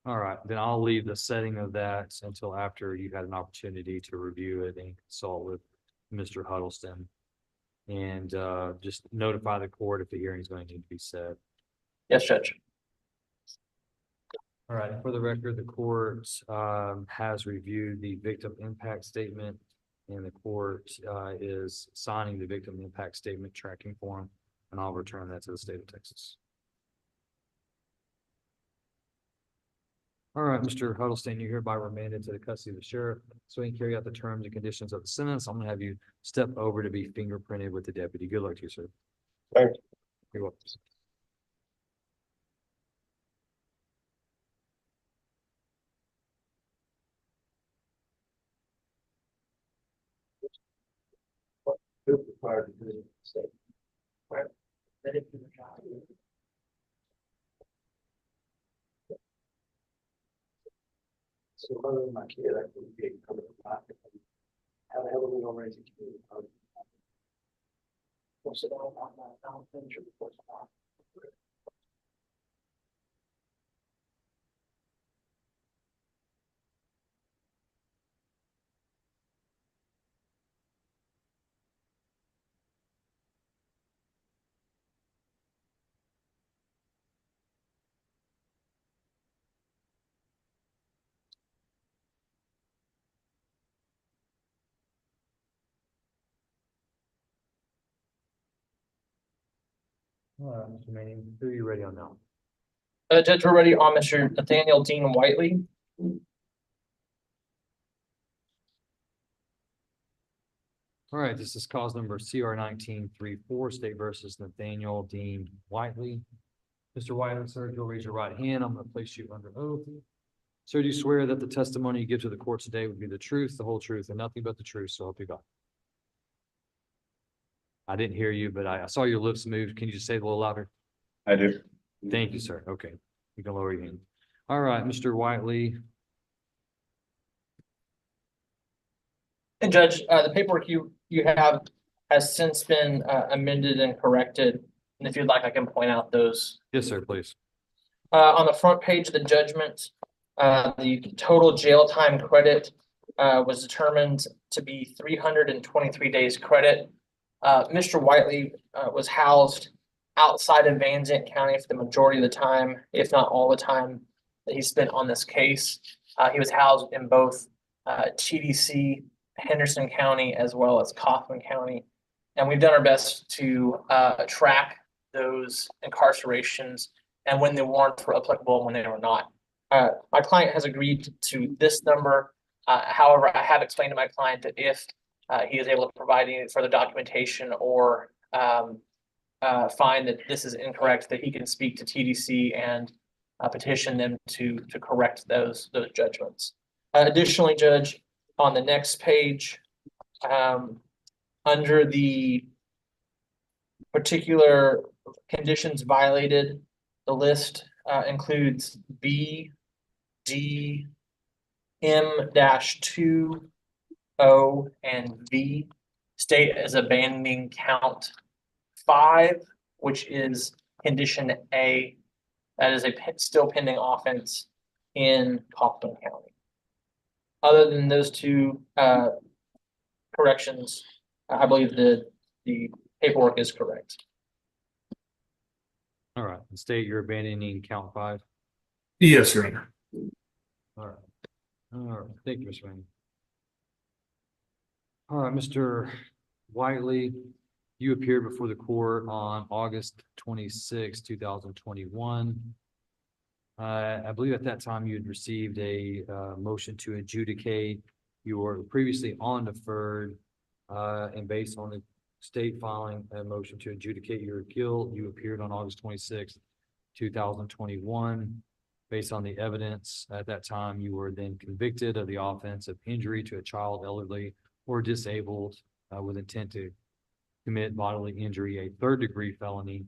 all right, then I'll leave the setting of that until after you had an opportunity to review it and consult with Mr. Huddleston. And just notify the court if the hearing is going to need to be set. Yes, Judge. All right, for the record, the court has reviewed the victim impact statement, and the court is signing the victim impact statement tracking form, and I'll return that to the state of Texas. All right, Mr. Huddleston, you're hereby remanded to the custody of the sheriff so he can carry out the terms and conditions of the sentence. I'm gonna have you step over to be fingerprinted with the deputy. Good luck to you, sir. Thank you. You're welcome. So other than my kid, I couldn't get covered by have a hell of a long raising kid. I'll finish it before it's done. All right, Mr. Manning, who are you ready on now? Judge, we're ready on Mr. Nathaniel Dean Whiteley. All right, this is cause number CR 1934, State versus Nathaniel Dean Whiteley. Mr. Whiteley, sir, if you'll raise your right hand, I'm going to place you under oath. Sir, do you swear that the testimony you give to the court today would be the truth, the whole truth, and nothing but the truth, so help you God? I didn't hear you, but I saw your lips move. Can you just say it a little louder? I do. Thank you, sir. Okay, you can lower your hand. All right, Mr. Whiteley. And Judge, the paperwork you have has since been amended and corrected. And if you'd like, I can point out those. Yes, sir, please. On the front page of the judgment, the total jail time credit was determined to be 323 days credit. Mr. Whiteley was housed outside of Van Zandt County for the majority of the time, if not all the time that he spent on this case. He was housed in both TDC, Henderson County, as well as Kaufman County. And we've done our best to track those incarcerations and when the warrants were applicable and when they were not. My client has agreed to this number. However, I have explained to my client that if he is able to provide any further documentation or find that this is incorrect, that he can speak to TDC and petition them to correct those judgments. Additionally, Judge, on the next page, under the particular conditions violated, the list includes B, D, M-2 O and V state as abandoning count 5, which is condition A. That is a still pending offense in Kaufman County. Other than those two corrections, I believe the paperwork is correct. All right, the state, you're abandoning count 5. Yes, Your Honor. All right. All right, thank you, Mr. Manning. All right, Mr. Whiteley, you appeared before the court on August 26, 2021. I believe at that time you had received a motion to adjudicate. You were previously on deferred, and based on the state filing a motion to adjudicate your guilt, you appeared on August 26, 2021. Based on the evidence at that time, you were then convicted of the offense of injury to a child, elderly, or disabled with intent to commit bodily injury, a third-degree felony.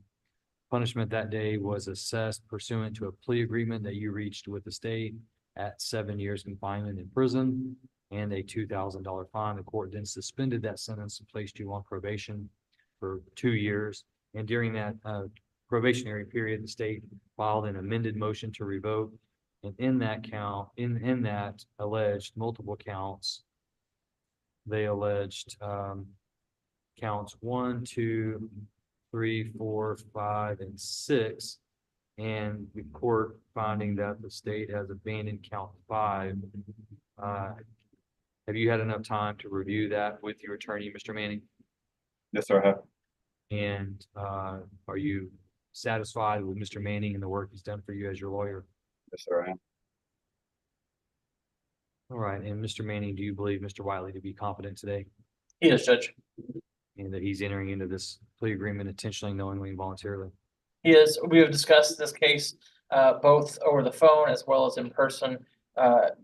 Punishment that day was assessed pursuant to a plea agreement that you reached with the state at 7 years confinement in prison and a $2,000 fine. The court then suspended that sentence and placed you on probation for 2 years. And during that probationary period, the state filed an amended motion to revoke. And in that count, in that alleged multiple counts, they alleged counts 1, 2, 3, 4, 5, and 6. And the court finding that the state has abandoned count 5. Have you had enough time to review that with your attorney, Mr. Manning? Yes, sir, I have. And are you satisfied with Mr. Manning and the work he's done for you as your lawyer? Yes, sir, I am. All right. And Mr. Manning, do you believe Mr. Whiteley to be competent today He is, Judge. and that he's entering into this plea agreement intentionally, knowingly, and voluntarily? He is. We have discussed this case both over the phone as well as in person,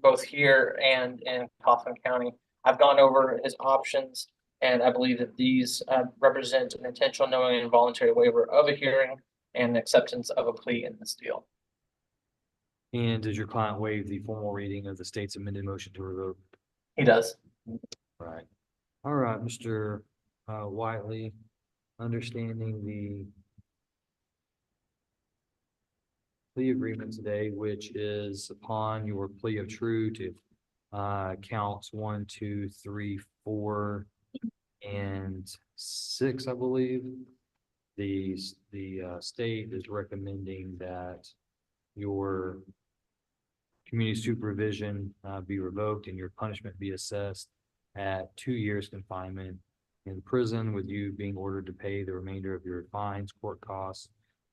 both here and in Kaufman County. I've gone over his options, and I believe that these represent an intentional, knowing, and involuntary waiver of a hearing and acceptance of a plea in this deal. And does your client waive the formal reading of the state's amended motion to revoke? He does. Right. All right, Mr. Whiteley, understanding the plea agreement today, which is upon your plea of true to counts 1, 2, 3, 4, and 6, I believe. The state is recommending that your community supervision be revoked and your punishment be assessed at 2 years confinement in prison, with you being ordered to pay the remainder of your fines, court costs,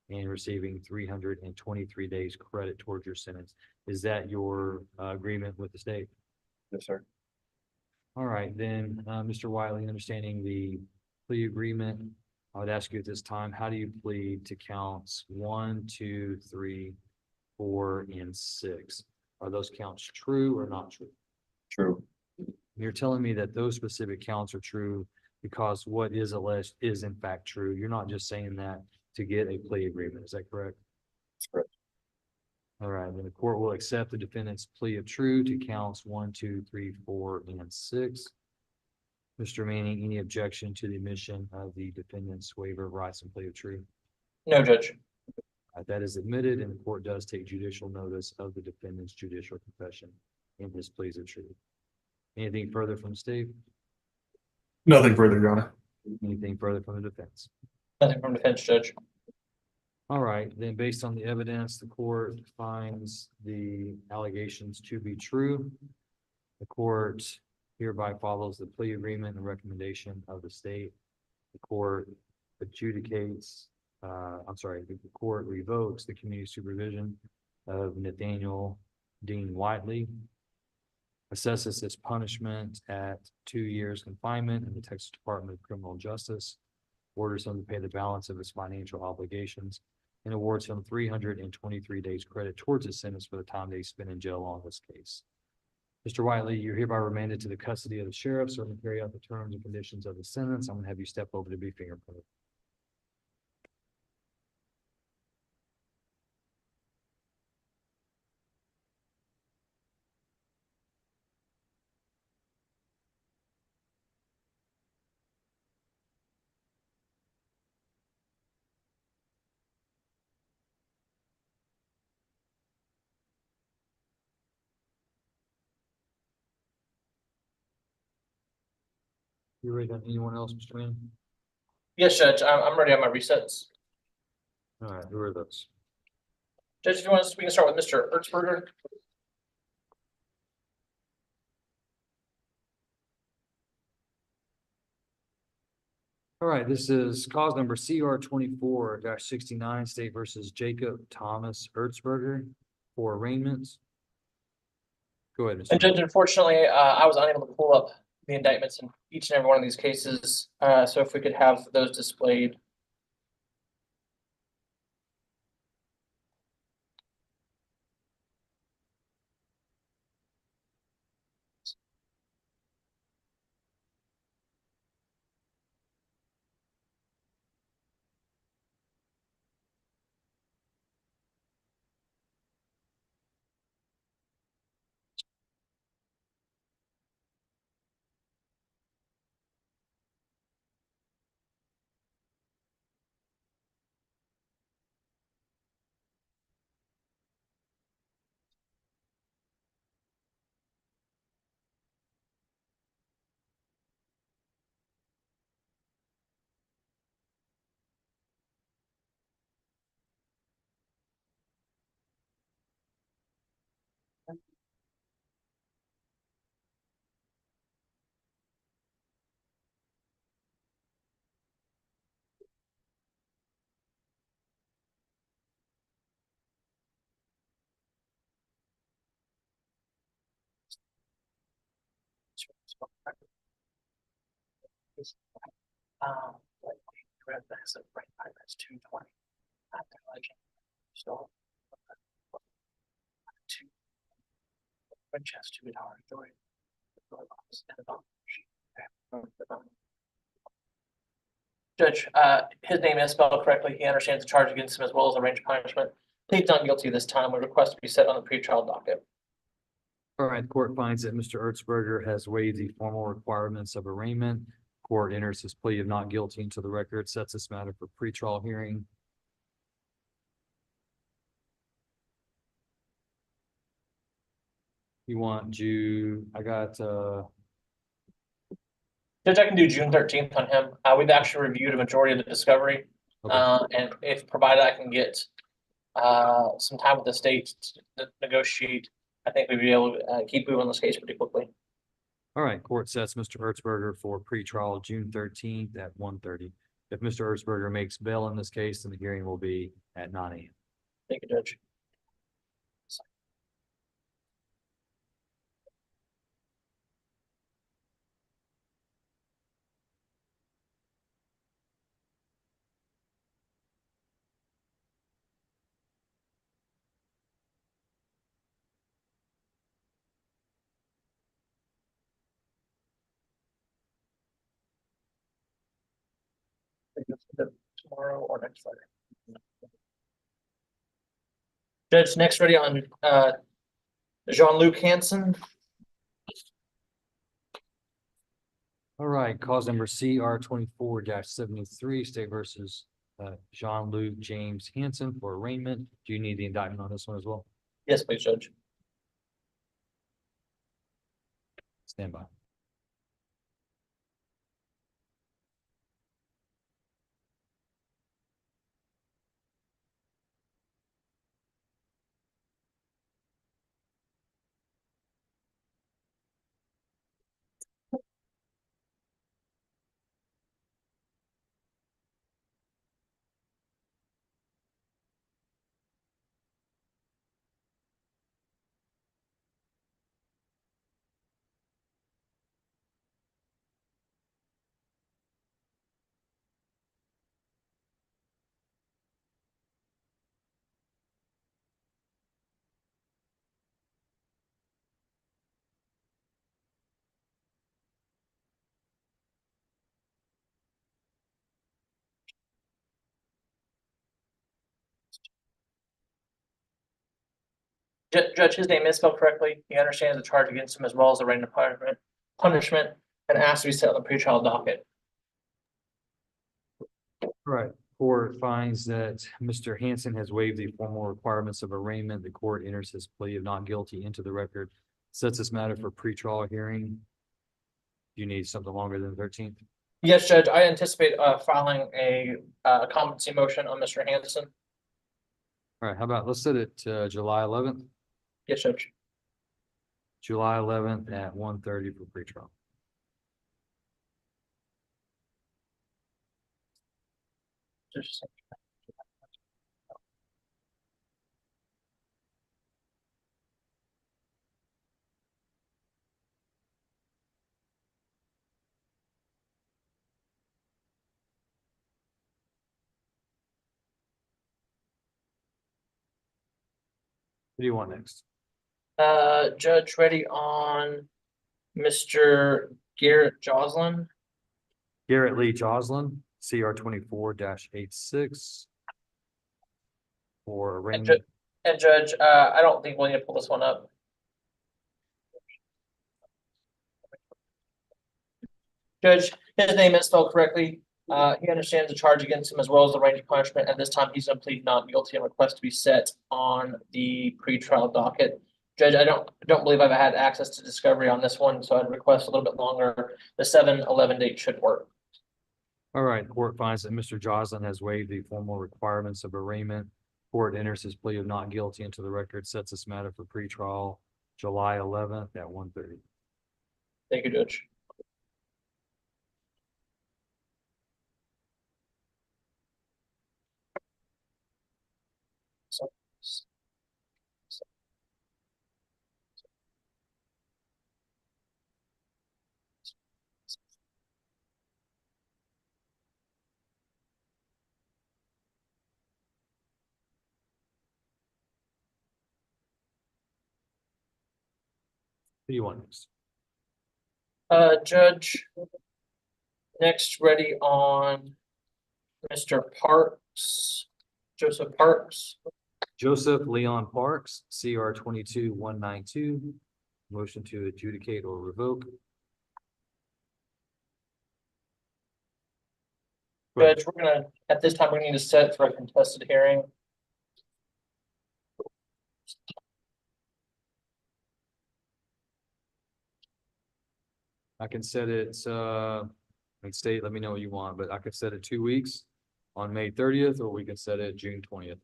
and receiving 323 days credit towards your sentence. Is that your agreement with the state? Yes, sir. All right, then, Mr. Whiteley, understanding the plea agreement, I would ask you at this time, how do you plead to counts 1, 2, 3, 4, and 6? Are those counts true or not true? True. You're telling me that those specific counts are true because what is alleged is in fact true. You're not just saying that to get a plea agreement. Is that correct? That's correct. All right, then the court will accept the defendant's plea of true to counts 1, 2, 3, 4, and 6. Mr. Manning, any objection to the admission of the defendant's waiver of rights and plea of true? No, Judge. That is admitted, and the court does take judicial notice of the defendant's judicial confession in his pleas of truth. Anything further from the state? Nothing further, Your Honor. Anything further from the defense? Nothing from defense, Judge. All right, then based on the evidence, the court finds the allegations to be true. The court hereby follows the plea agreement and recommendation of the state. The court adjudicates, the court revokes the community supervision of Nathaniel Dean Whiteley, assesses his punishment at 2 years confinement in the Texas Department of Criminal Justice, orders him to pay the balance of his financial obligations, and awards him 323 days credit towards his sentence for the time that he spent in jail on this case. Mr. Whiteley, you're hereby remanded to the custody of the sheriff, so to carry out the terms and conditions of the sentence. I'm gonna have you step over to be fingerprinted. You ready on anyone else, Mr. Mann? Yes, Judge, I'm ready on my resets. All right, who are those? Judge, if you want us, we can start with Mr. Ertzberger. All right, this is cause number CR 24-69, State versus Jacob Thomas Ertzberger for arraignments. Go ahead, Mr. And Judge, unfortunately, I was unable to pull up the indictments in each and every one of these cases. So if we could have those displayed. That's right, that's 220. So. Two. Winchester $2. Judge, his name is spelled correctly. He understands the charge against him as well as the range of punishment. Pleads not guilty this time. We request to be set on the pretrial docket. All right, the court finds that Mr. Ertzberger has waived the formal requirements of arraignment. Court enters his plea of not guilty into the record, sets this matter for pretrial hearing. You want you, I got, Judge, I can do June 13th on him. We've actually reviewed a majority of the discovery. okay. And if provided I can get some time with the state to negotiate, I think we'd be able to keep moving on this case pretty quickly. All right, court sets Mr. Ertzberger for pretrial June 13th at 1:30. If Mr. Ertzberger makes bail in this case, then the hearing will be at 9 a.m. Thank you, Judge. Tomorrow or next Friday. Judge, next ready on Jean-Luc Hansen. All right, cause number CR 24-73, State versus Jean-Luc James Hansen for arraignment. Do you need the indictment on this one as well? Yes, please, Judge. Stand by. Judge, his name is spelled correctly. He understands the charge against him as well as the range of punishment and asks to be set on the pretrial docket. All right, court finds that Mr. Hansen has waived the formal requirements of arraignment. The court enters his plea of not guilty into the record, sets this matter for pretrial hearing. You need something longer than 13th? Yes, Judge, I anticipate filing a competency motion on Mr. Hanson. All right, how about, let's set it to July 11th, Yes, Judge. July 11th at 1:30 for pretrial. Just- What do you want next? Judge, ready on Mr. Garrett Joslin. Garrett Lee Joslin, CR 24-86. For arraignment. And Judge, I don't think we'll need to pull this one up. Judge, his name is spelled correctly. He understands the charge against him as well as the range of punishment. At this time, he's going to plead not guilty and request to be set on the pretrial docket. Judge, I don't believe I've had access to discovery on this one, so I'd request a little bit longer. The 7/11 date should work. All right, court finds that Mr. Joslin has waived the formal requirements of arraignment. Court enters his plea of not guilty into the record, sets this matter for pretrial July 11th at 1:30. Thank you, Judge. Who do you want next? Judge, next ready on Mr. Parks, Joseph Parks. Joseph Leon Parks, CR 22-192. Motion to adjudicate or revoke. Judge, we're gonna, at this time, we need to set for a contested hearing. I can set it, state, let me know what you want, but I could set it 2 weeks on May 30th, or we can set it June 20th.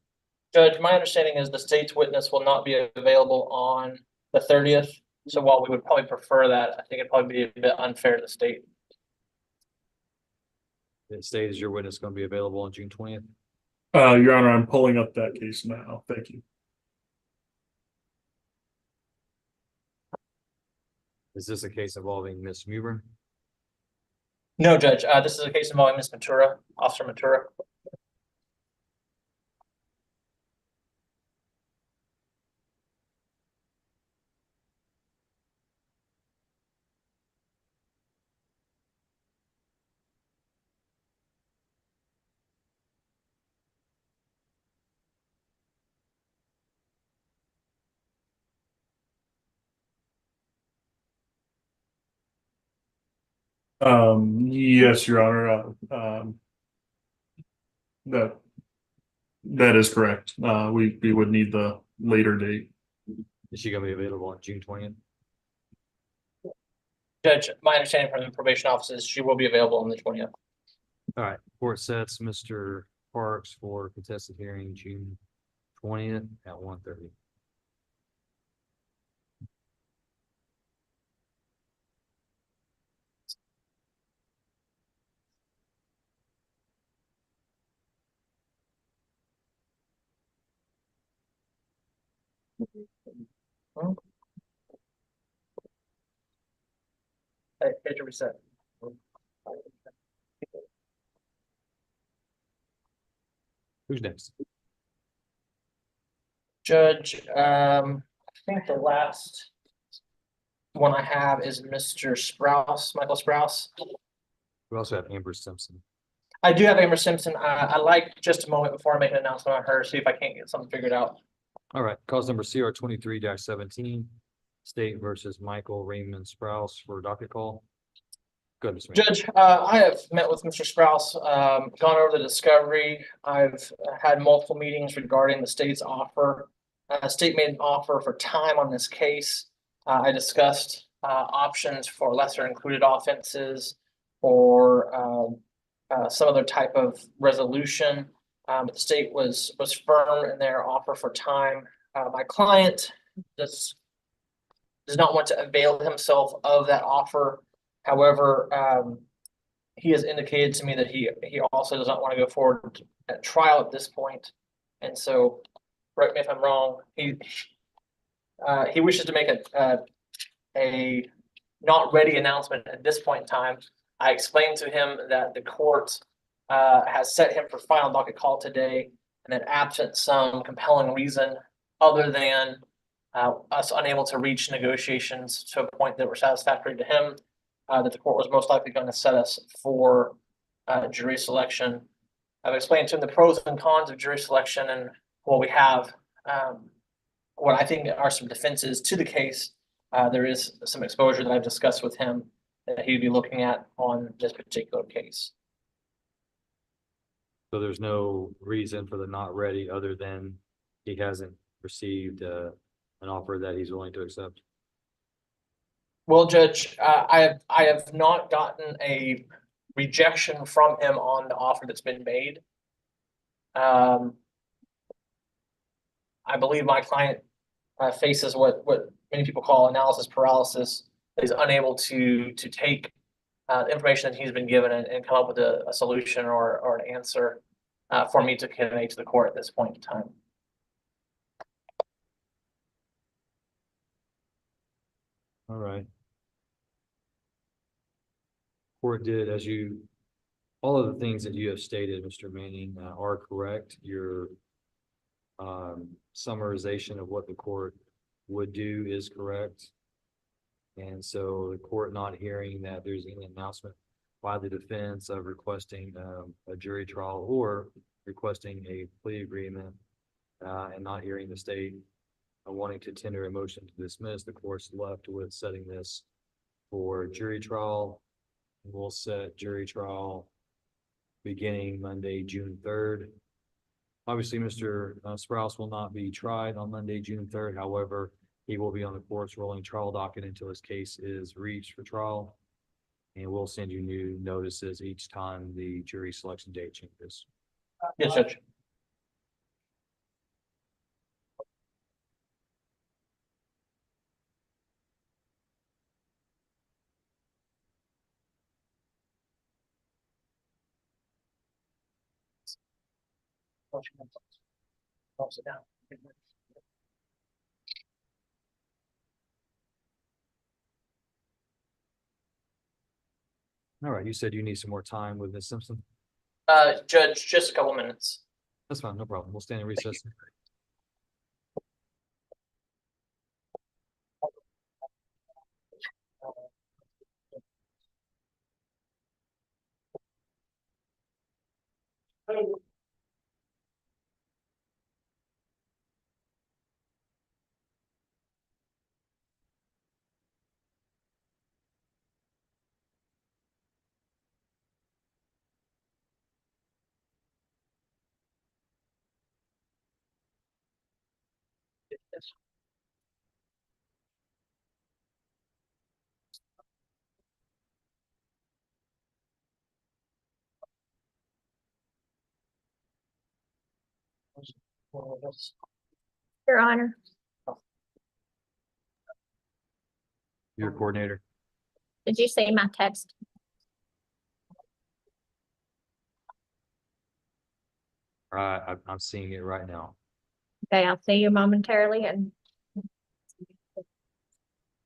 Judge, my understanding is the state's witness will not be available on the 30th. So while we would probably prefer that, I think it'd probably be a bit unfair to the state. The state, is your witness going to be available on June 20th? Your Honor, I'm pulling up that case now. Thank you. Is this a case involving Miss Mewburn? No, Judge, this is a case involving Ms. Matura, Officer Matura. Yes, Your Honor, that is correct. We would need the later date. Is she going to be available on June 20th? Judge, my understanding from the probation office is she will be available on the 20th. All right, court sets Mr. Parks for contested hearing June 20th at 1:30. Hey, hit your reset. Who's next? Judge, I think the last one I have is Mr. Sprouse, Michael Sprouse. We also have Amber Simpson. I do have Amber Simpson. I like just a moment before I make an announcement on her, see if I can't get something figured out. All right, cause number CR 23-17, State versus Michael Raymond Sprouse for docket call. Good, Mr. Mayor. Judge, I have met with Mr. Sprouse, gone over the discovery. I've had multiple meetings regarding the state's offer. State made an offer for time on this case. I discussed options for lesser included offenses or some other type of resolution. But the state was firm in their offer for time. My client does not want to avail himself of that offer. However, he has indicated to me that he also does not want to go forward at trial at this point. And so, correct me if I'm wrong, he wishes to make a not ready announcement at this point in time. I explained to him that the court has set him for final docket call today, and that absent some compelling reason other than us unable to reach negotiations to a point that were satisfactory to him, that the court was most likely going to set us for jury selection. I've explained to him the pros and cons of jury selection and what we have. What I think are some defenses to the case. There is some exposure that I've discussed with him that he'd be looking at on this particular case. So there's no reason for the not ready other than he hasn't received an offer that he's willing to accept. Well, Judge, I have not gotten a rejection from him on the offer that's been made. I believe my client faces what many people call analysis paralysis. He's unable to take the information that he's been given and come up with a solution or an answer for me to convey to the court at this point in time. All right. Court did, all of the things that you have stated, Mr. Manning, are correct. Your summarization of what the court would do is correct. And so the court not hearing that there's any announcement by the defense of requesting a jury trial or requesting a plea agreement, and not hearing the state wanting to tender a motion to dismiss, the court's left with setting this for jury trial. We'll set jury trial beginning Monday, June 3rd. Obviously, Mr. Sprouse will not be tried on Monday, June 3rd. However, he will be on the court's rolling trial docket until his case is reached for trial. And we'll send you new notices each time the jury selection date changes. Yes, Judge. Sit down. All right, you said you need some more time with Ms. Simpson. Judge, just a couple minutes. That's fine, no problem. We'll stand in recess. Your Honor. Your coordinator. Did you see my text? I'm seeing it right now. Okay, I'll see you momentarily. And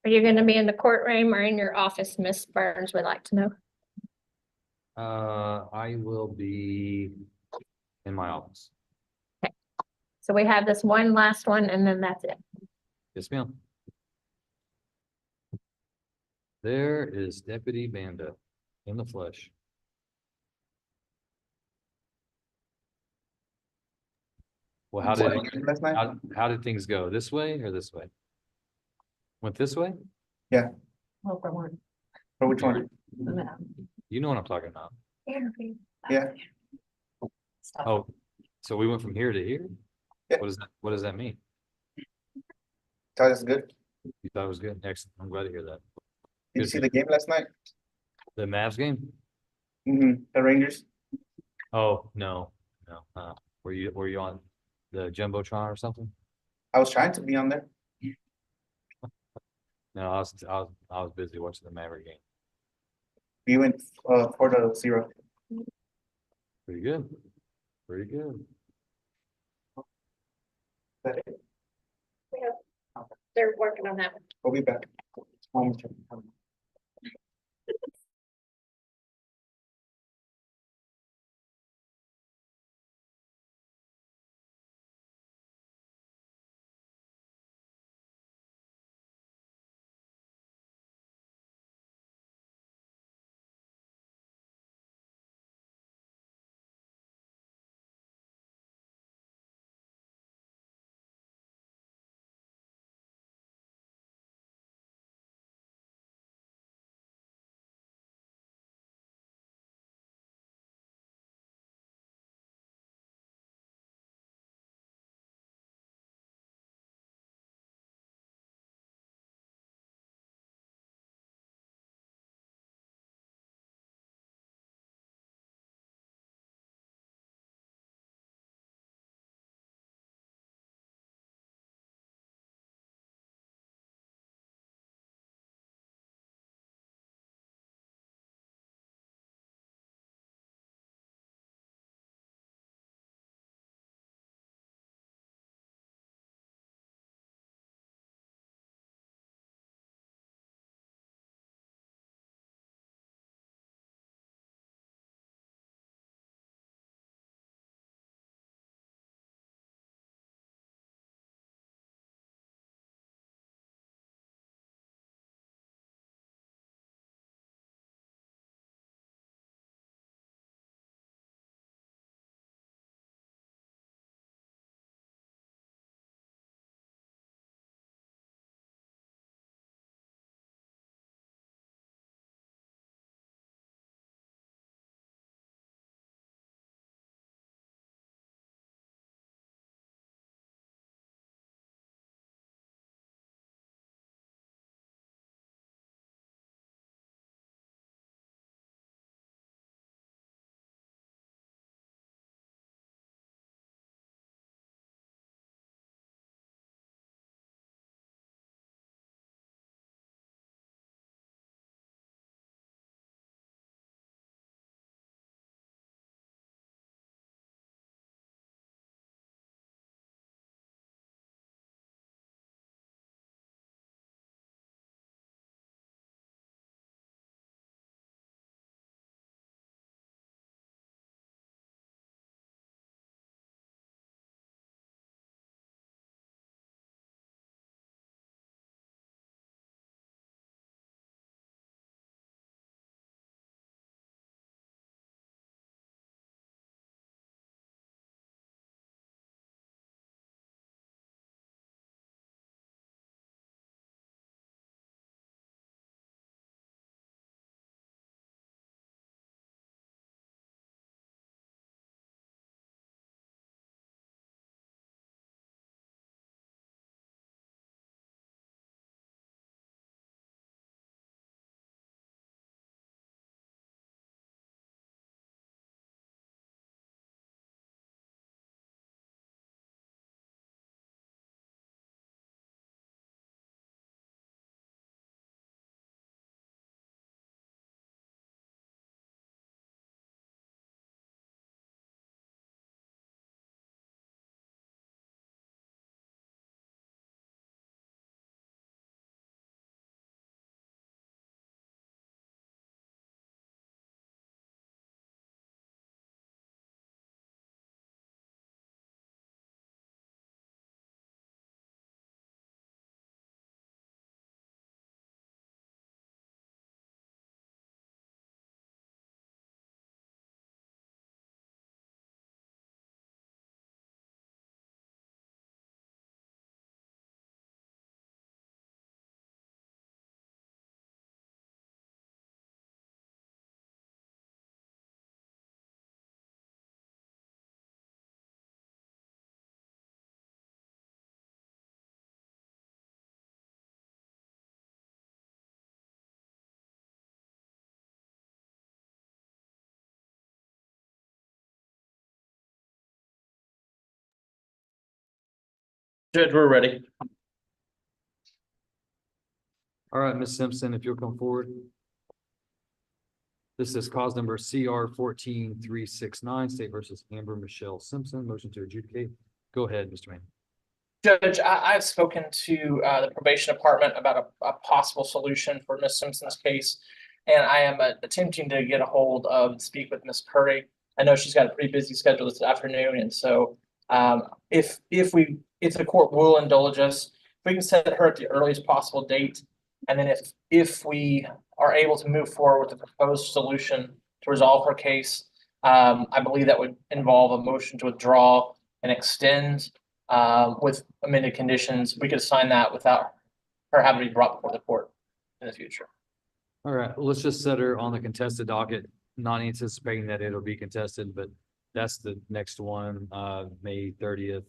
are you going to be in the courtroom or in your office, Miss Burns? Would like to know. I will be in my office. So we have this one last one, and then that's it. Yes, ma'am. There is Deputy Banda in the flesh. Well, how did things go? This way or this way? Went this way? Oh, for one. For which one? You know what I'm talking about. Yeah. Oh, so we went from here to here? Yeah. What does that mean? Thought it's good. You thought it was good? Excellent. I'm glad to hear that. Did you see the game last night? The Mavs game? The Rangers? Oh, no, no. Were you on the Jumbotron or something? I was trying to be on there. No, I was busy watching the Maverick game. We went 4-0. Pretty good. Pretty good. They're working on that. We'll be back. Judge, we're ready. All right, Ms. Simpson, if you'll come forward. This is cause number CR 14369, State versus Amber Michelle Simpson. Motion to adjudicate. Go ahead, Mr. Manning. Judge, I've spoken to the probation department about a possible solution for Ms. Simpson's case. And I am attempting to get a hold of, speak with Ms. Curry. I know she's got a pretty busy schedule this afternoon, and so if the court will indulge us, we can set her at the earliest possible date. And then if we are able to move forward with the proposed solution to resolve her case, I believe that would involve a motion to withdraw and extend with amended conditions. We could sign that without her having to be brought before the court in the future. All right, let's just set her on the contested docket, not anticipating that it'll be contested, but that's the next one, May 30th.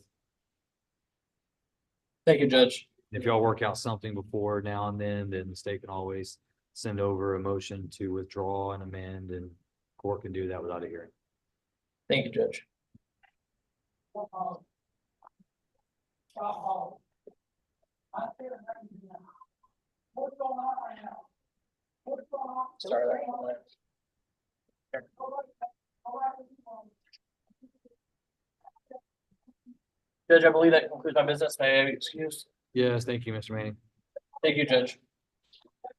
Thank you, Judge. If y'all work out something before now and then the state can always send over a motion to withdraw and amend, and court can do that without a hearing. Thank you, Judge. Sorry. Judge, I believe that concludes my business. May I be excused? Yes, thank you, Mr. Manning. Thank you, Judge.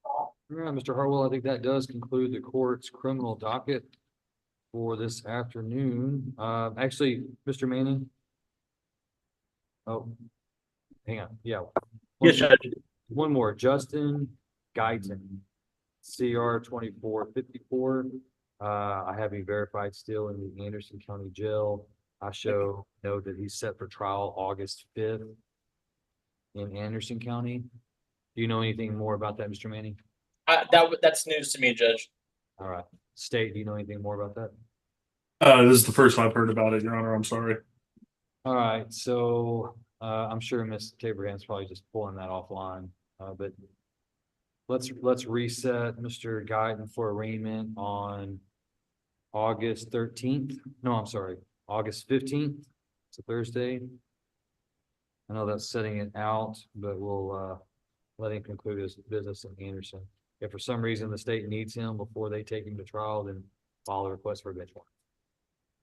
All right, Mr. Harwell, I think that does conclude the court's criminal docket for this afternoon. Actually, Mr. Manning. Oh, hang on, yeah. Yes, Judge. One more, Justin Guyton, CR 2454. I have him verified still in the Anderson County Jail. I know that he's set for trial August 5th in Anderson County. Do you know anything more about that, Mr. Manning? That's news to me, Judge. All right. State, do you know anything more about that? This is the first I've heard about it, Your Honor. I'm sorry. All right, so I'm sure Ms. Taberhan's probably just pulling that offline, but let's reset Mr. Guyton for arraignment on August 13th. No, I'm sorry, August 15th. It's a Thursday. I know that's setting it out, but we'll let him conclude his business in Anderson. If for some reason the state needs him before they take him to trial, then file a request for a bench warrant.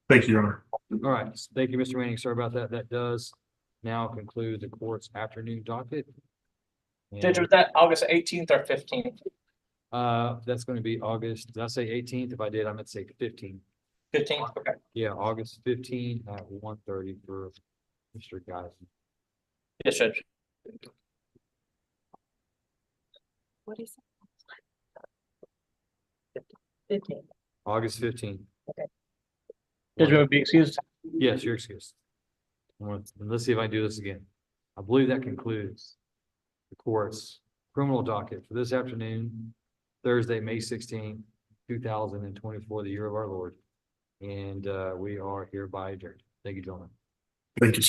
Thank you, Your Honor. All right, thank you, Mr. Manning. Sorry about that. That does now conclude the court's afternoon docket. Judge, was that August 18th or 15th? That's going to be August. Did I say 18th? If I did, I meant to say 15th. 15th, okay. Yeah, August 15th at 1:30 for Mr. Guyton. Yes, Judge. What is it? 15th. August 15th. Judge, may I be excused? Yes, you're excused. Let's see if I do this again. I believe that concludes the court's criminal docket for this afternoon, Thursday, May 16th, 2024, the year of our Lord. And we are hereby adjourned. Thank you, gentlemen. Thank you.